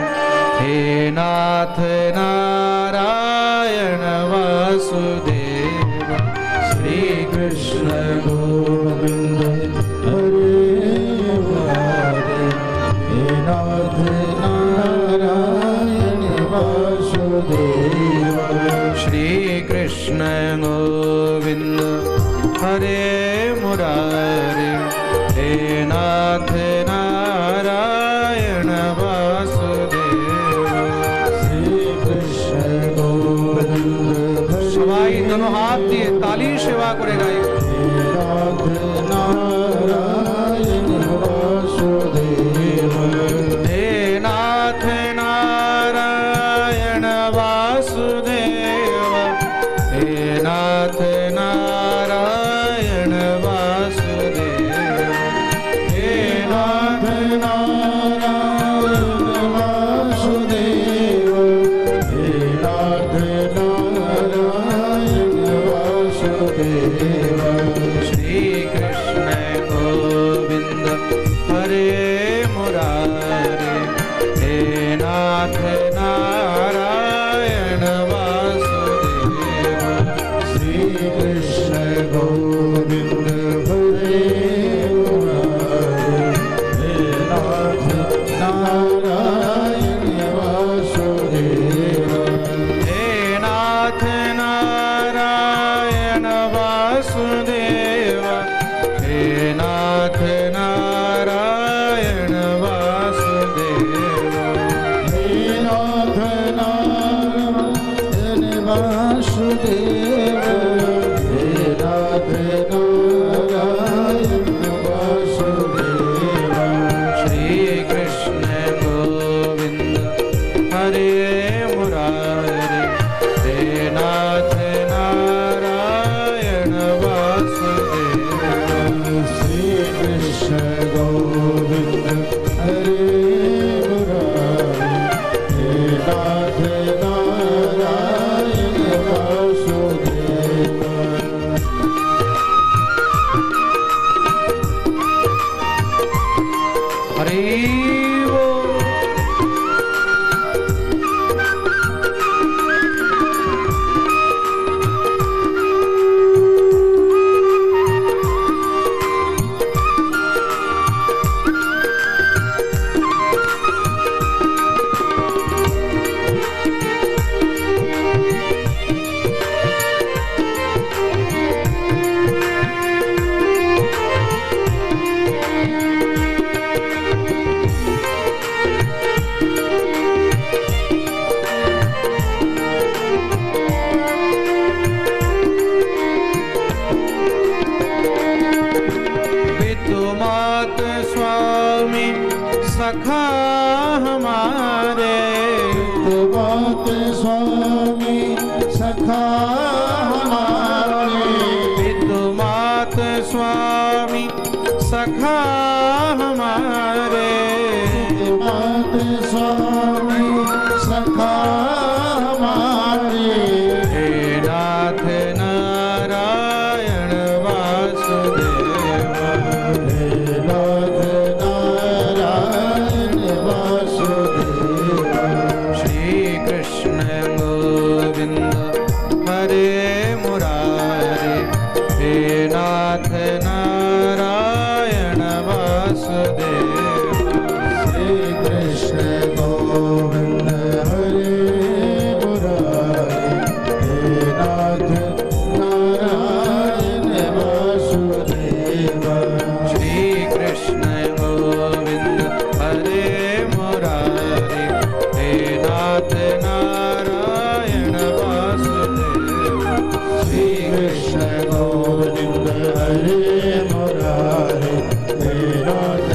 हे नाथ नारायण वासुदेव। श्री कृष्ण गोविंद हरे मुरारे हे नाथ नारायण वासुदेव। श्री कृष्ण गोविंद हरे मुरारे हे नाथ नारायण वासुदेव। সবাই দোনো হাত দিয়ে তালি সেবা করে গাই। नाथ नारायण वासुदेव। हे नाथ नारायण वासुदेव। हे नाथ नारायण वासुदेव। हे नाथ नारायण वासुदेव। हे नाथ नारायण वासुदेव। श्री कृष्ण गोविंद हरे मुरारे हे नाथ नारायण वासुदेव। श्री कृष्ण गोविंद हरे मुरारे हे नाथ नारायण वासुदेव। हे नाथ नारायण वासुदेव। हे नाथ नारायण वासुदेव। हे नाथ नारायण वासुदेव। हे नाथ नारायण वासुदेव। श्री कृष्ण गोविंद हरे मुरारे हे नाथ नारायण वासुदेव। श्री कृष्ण गोविंद हरे मुरारे हे नाथ नारायण वासुदेव। हरि बोल। पितुमात स्वामी सखा हमारे। बात स्वामी सखा हमारे। पितुमात स्वामी सखा हमारे। बात स्वामी सखा हमारे। हे नाथ नारायण वासुदेव। हे नाथ नारायण वासुदेव। श्री कृष्ण गोविंद हरे मुरारे हे नाथ नारायण वासुदेव। श्री कृष्ण गोविंद हरे मुरारे हे नाथ नारायण वासुदेव। श्री कृष्ण गोविंद हरे मुरारे हे नाथ नारायण वासुदेव। श्री कृष्ण गोविंद हरे मुरारे हे नाथ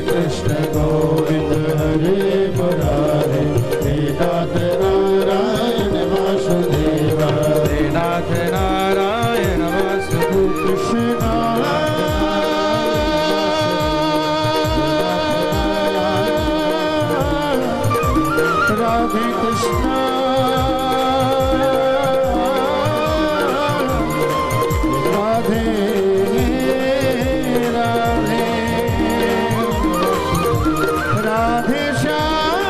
कृष्ण गोविंद हरे मुरारे हे नाथ नारायण वासुदेवा हे नाथ नारायण वासुदेव कृष्ण राधे कृष्ण राधे राधे राधे श्याम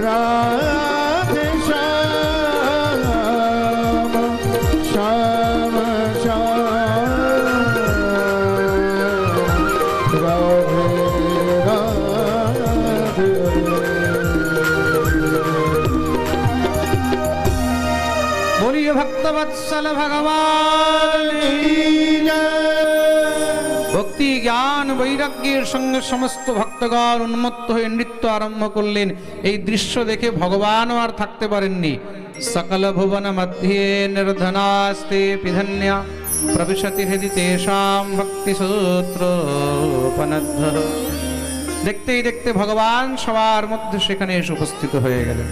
राधे श्याम श्याम श्याम राधे राधे बोलिए भक्तवत्सल भगवान की जय। भक्ति ज्ञान বৈরাগ্যের সঙ্গে সমস্ত ভক্তগণ উন্মত্ত হয়ে নৃত্য আরম্ভ করলেন। এই দৃশ্য দেখে ভগবানও আর থাকতে পারেননি। সকল ভুবন মধ্যে নির্ধনাস্তে পিধন্যা প্রবিশতি হৃদি তেষাম ভক্তি সূত্রোপনদ্ধ। দেখতেই দেখতে ভগবান সবার মধ্যে সেখানে এসে উপস্থিত হয়ে গেলেন।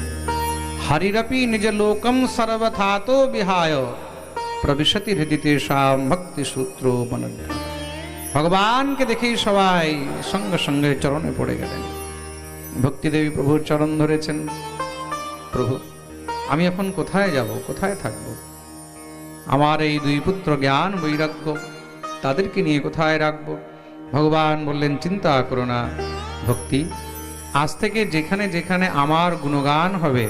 হরিরপি নিজ লোকম সর্বথাতো বিহায় প্রবিশতি হৃদি তেষাম ভক্তি সূত্রোপনদ্ধ। ভগবানকে দেখেই সবাই সঙ্গে সঙ্গে চরণে পড়ে গেলেন। ভক্তিদেবী প্রভুর চরণ ধরেছেন। প্রভু, আমি এখন কোথায় যাব, কোথায় থাকব? আমার এই দুই পুত্র জ্ঞান বৈরাগ্য, তাদেরকে নিয়ে কোথায় রাখব? ভগবান বললেন, চিন্তা করো না ভক্তি, আজ থেকে যেখানে যেখানে আমার গুণগান হবে,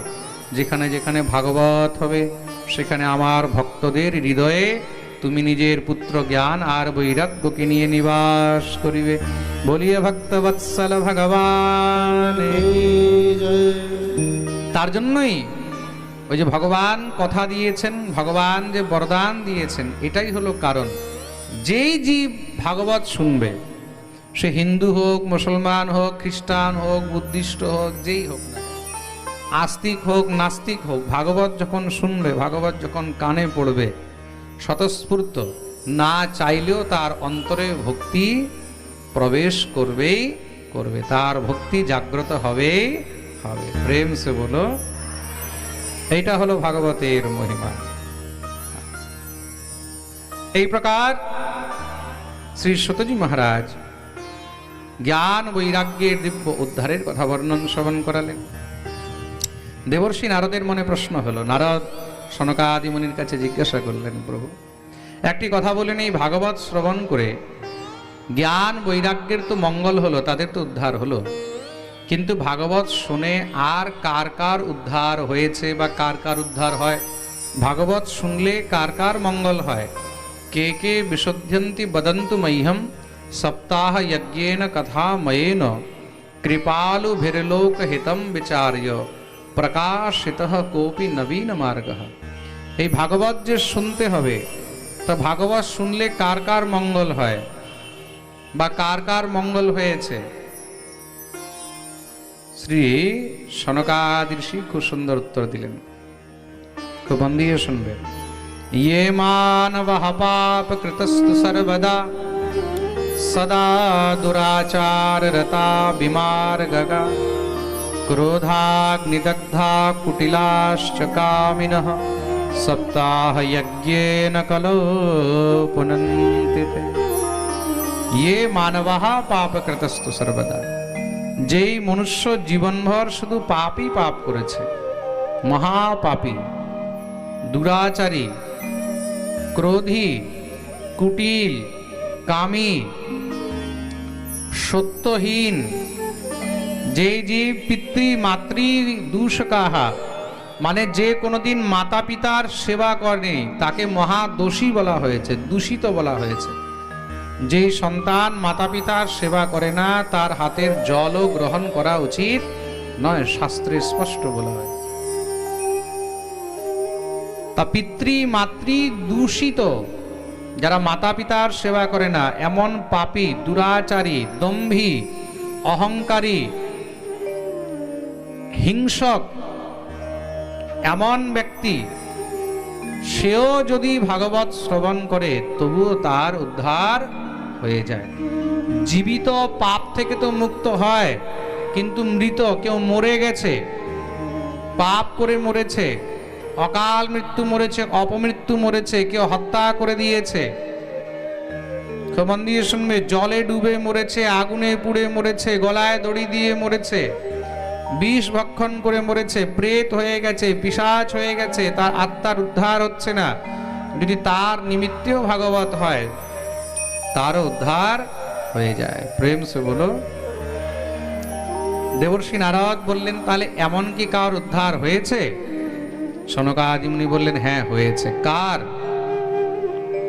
যেখানে যেখানে ভাগবত হবে, সেখানে আমার ভক্তদের হৃদয়ে তুমি নিজের পুত্র জ্ঞান আর বৈরাগ্যকে নিয়ে নিবাস করিবে। বলিয়ে ভক্তবৎসল ভগবান। তার জন্যই ওই যে ভগবান কথা দিয়েছেন, ভগবান যে বরদান দিয়েছেন, এটাই হলো কারণ। যেই জীব ভাগবত শুনবে, সে হিন্দু হোক, মুসলমান হোক, খ্রিস্টান হোক, বুদ্ধিস্ট হোক, যেই হোক না, আস্তিক হোক, নাস্তিক হোক, ভাগবত যখন শুনবে, ভাগবত যখন কানে পড়বে, স্বতঃস্ফূর্ত না চাইলেও তার অন্তরে ভক্তি প্রবেশ করবেই করবে, তার ভক্তি জাগ্রত হবেই হবে। প্রেম সে বলো, এইটা হলো ভাগবতের মহিমা। এই প্রকার শ্রী সতজি মহারাজ জ্ঞান বৈরাগ্যের দিব্য উদ্ধারের কথা বর্ণন শ্রবণ করালেন। দেবর্ষি নারদের মনে প্রশ্ন হলো। নারদ সনকাদি মুনির কাছে জিজ্ঞাসা করলেন, প্রভু, একটি কথা বলেন, এই ভাগবত শ্রবণ করে জ্ঞান বৈরাগ্যের তো মঙ্গল হলো, তাদের তো উদ্ধার হলো, কিন্তু ভাগবত শুনে আর কার কার উদ্ধার হয়েছে বা কার কার উদ্ধার হয়? ভাগবত শুনলে কার কার মঙ্গল হয়? কে কে বিশুদ্ধন্তি বদন্তু মह्यम সপ্তাহ যজ্ঞেন কথা ময়েন কৃপালু ভিরলোক হিতম বিচার্য প্রকাশিতঃ কোপি নবীন মার্গঃ। এই ভাগবত যে শুনতে হবে, তা ভাগবত শুনলে কার কার মঙ্গল হয় বা কার কার মঙ্গল হয়েছে? শ্রী সনকাদি ঋষি খুব সুন্দর উত্তর দিলেন, খুব মন দিয়ে শুনবে। ইয়ে মানব পাপ কৃতস্তু সর্বদা সদা দুরাচার রতা বিমার গগা ক্রোধাগ্নিদগ্ধা কুটিলাশ্চ কামিনঃ সপ্তাহ যজ্ঞেন কলো পুনন্তি তে। ইয়ে মানবঃ পাপকৃতস্তু সর্বদা, যেই মনুষ্য জীবনভর শুধু পাপই পাপ করেছে, মহাপাপী, দুরাচারী, ক্রোধী, কুটিল, কামী, সত্যহীন, যেই জীব পিতৃ মাতৃ দূষকাহা, মানে যে কোনোদিন মাতা পিতার সেবা করেনি, তাকে মহাদোষী বলা হয়েছে, দূষিত বলা হয়েছে। যেই সন্তান মাতা পিতার সেবা করে না, তার হাতের জলও গ্রহণ করা উচিত নয়, শাস্ত্রে স্পষ্ট বলা হয়। তা পিতৃ মাতৃ দূষিত যারা মাতা পিতার সেবা করে না, এমন পাপী, দুরাচারী, দম্ভী, অহংকারী, হিংসক এমন ব্যক্তি সেও যদি ভাগবত শ্রবণ করে তবুও তার উদ্ধার হয়ে যায়। জীবিত পাপ থেকে তো মুক্ত হয়, কিন্তু মৃত, কেউ মরে গেছে, পাপ করে মরেছে, অকাল মৃত্যু মরেছে, অপমৃত্যু মরেছে, কেউ হত্যা করে দিয়েছে, মন দিয়ে শুনবে, জলে ডুবে মরেছে, আগুনে পুড়ে মরেছে, গলায় দড়ি দিয়ে মরেছে, বিষ ভক্ষণ করে মরেছে, প্রেত হয়ে গেছে, পিশাচ হয়ে গেছে, তার আত্মার উদ্ধার হচ্ছে না, যদি তার নিমিত্তেও ভাগবত হয় তারও উদ্ধার হয়ে যায়। প্রেম সে বলো। দেবর্ষি নারদ বললেন, তাহলে এমন কি কার উদ্ধার হয়েছে? সনকাদি মুনি বললেন, হ্যাঁ হয়েছে। কার?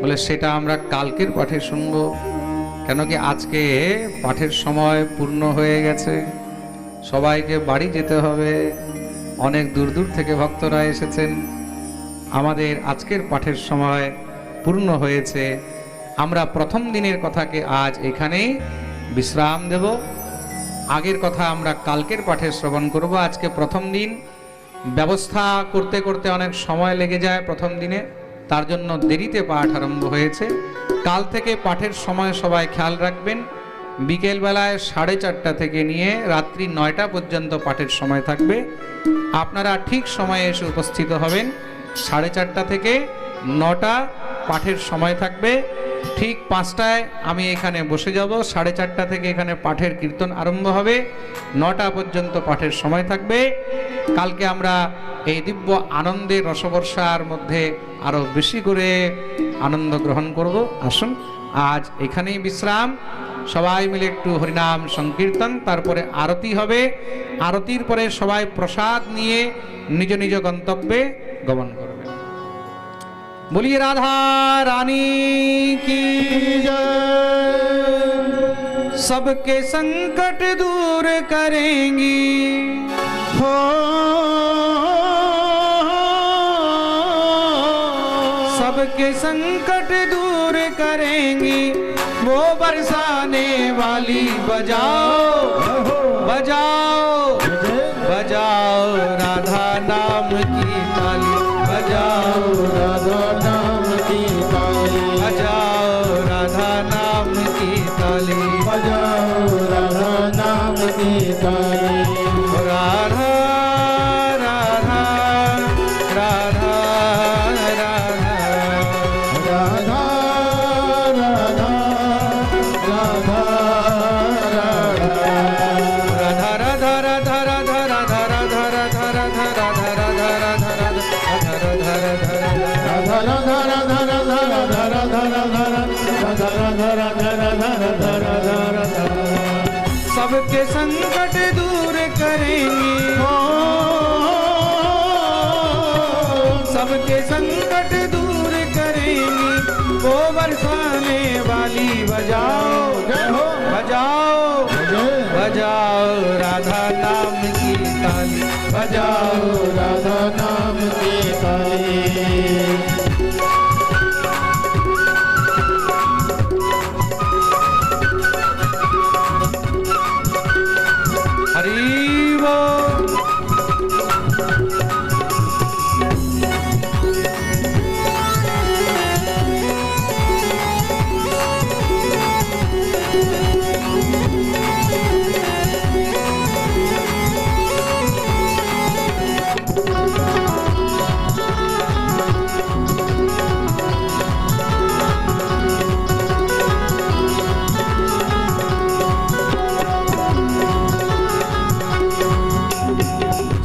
বলে, সেটা আমরা কালকের পাঠে শুনবো। কেন কি আজকে পাঠের সময় পূর্ণ হয়ে গেছে, সবাইকে বাড়ি যেতে হবে, অনেক দূর দূর থেকে ভক্তরা এসেছেন, আমাদের আজকের পাঠের সময় পূর্ণ হয়েছে। আমরা প্রথম দিনের কথাকে আজ এখানেই বিশ্রাম দেব, আগের কথা আমরা কালকের পাঠে শ্রবণ করব। আজকে প্রথম দিন, ব্যবস্থা করতে করতে অনেক সময় লেগে যায় প্রথম দিনে, তার জন্য দেরিতে পাঠ আরম্ভ হয়েছে। কাল থেকে পাঠের সময় সবাই খেয়াল রাখবেন, বিকেলবেলায় 4:30 থেকে নিয়ে রাত্রি 9টা পর্যন্ত পাঠের সময় থাকবে। আপনারা ঠিক সময়ে এসে উপস্থিত হবেন। 4:30 থেকে 9টা পাঠের সময় থাকবে। ঠিক 5টায় আমি এখানে বসে যাব। 4:30 থেকে এখানে পাঠের কীর্তন আরম্ভ হবে, 9টা পর্যন্ত পাঠের সময় থাকবে। কালকে আমরা এই দিব্য আনন্দের রসবর্ষার মধ্যে আরো বেশি করে আনন্দ গ্রহণ করব। আসুন আজ এখানেই বিশ্রাম, সবাই মিলে একটু হরিনাম সংকীর্তন, তারপরে আরতি হবে। আরতির পরে সবাই প্রসাদ নিয়ে নিজ নিজ গন্তব্যে গমন করবে। बोलिए राधा रानी की जय। सबके संकट दूर करेंगी हो सबके संकट दूर करेंगी, वो बरसाने वाली बजाओ बजाओ बजाओ राधा नाम की ताली, बजाओ राधा नाम की ताली, बजाओ राधा नाम की ताली, बजाओ राधा नाम की ताली। राधा राधा राधा राधा राधा राधा राधा राधा राधा राधा राधा राधा राधा राधा राधा राधा राधा। सबके संकट दूर करेंगी, सबके संकट दूर करेंगी, वो बरसाने वाली बजाओ बजाओ बजाओ राधा नाम की ताली, बजाओ राधा नाम की ताली। हरि बोल।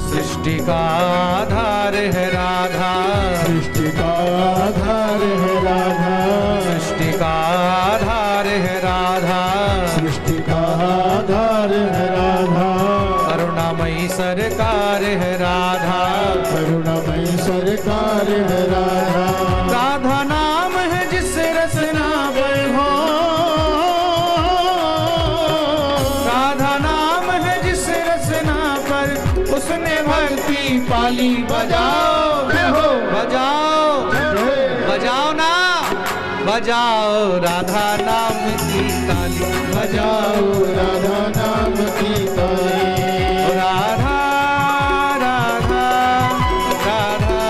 सृष्टि का आधार है राधा, सृष्टि का आधार है राधा, सृष्टि का आधार है राधा, सृष्टि का आधार है राधा, करुणामयी सरकार है राधा, करुणामयी सरकार है राधा। राधा नाम है जिस रसना पर हो, राधा नाम है जिस रसना पर उसने भक्ति पाली, बजाओ बजाओ बजाओ ना, बजाओ राधा नाम की ताली, बजाओ राधा नाम की ताली। राधा राधा राधा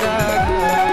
राधा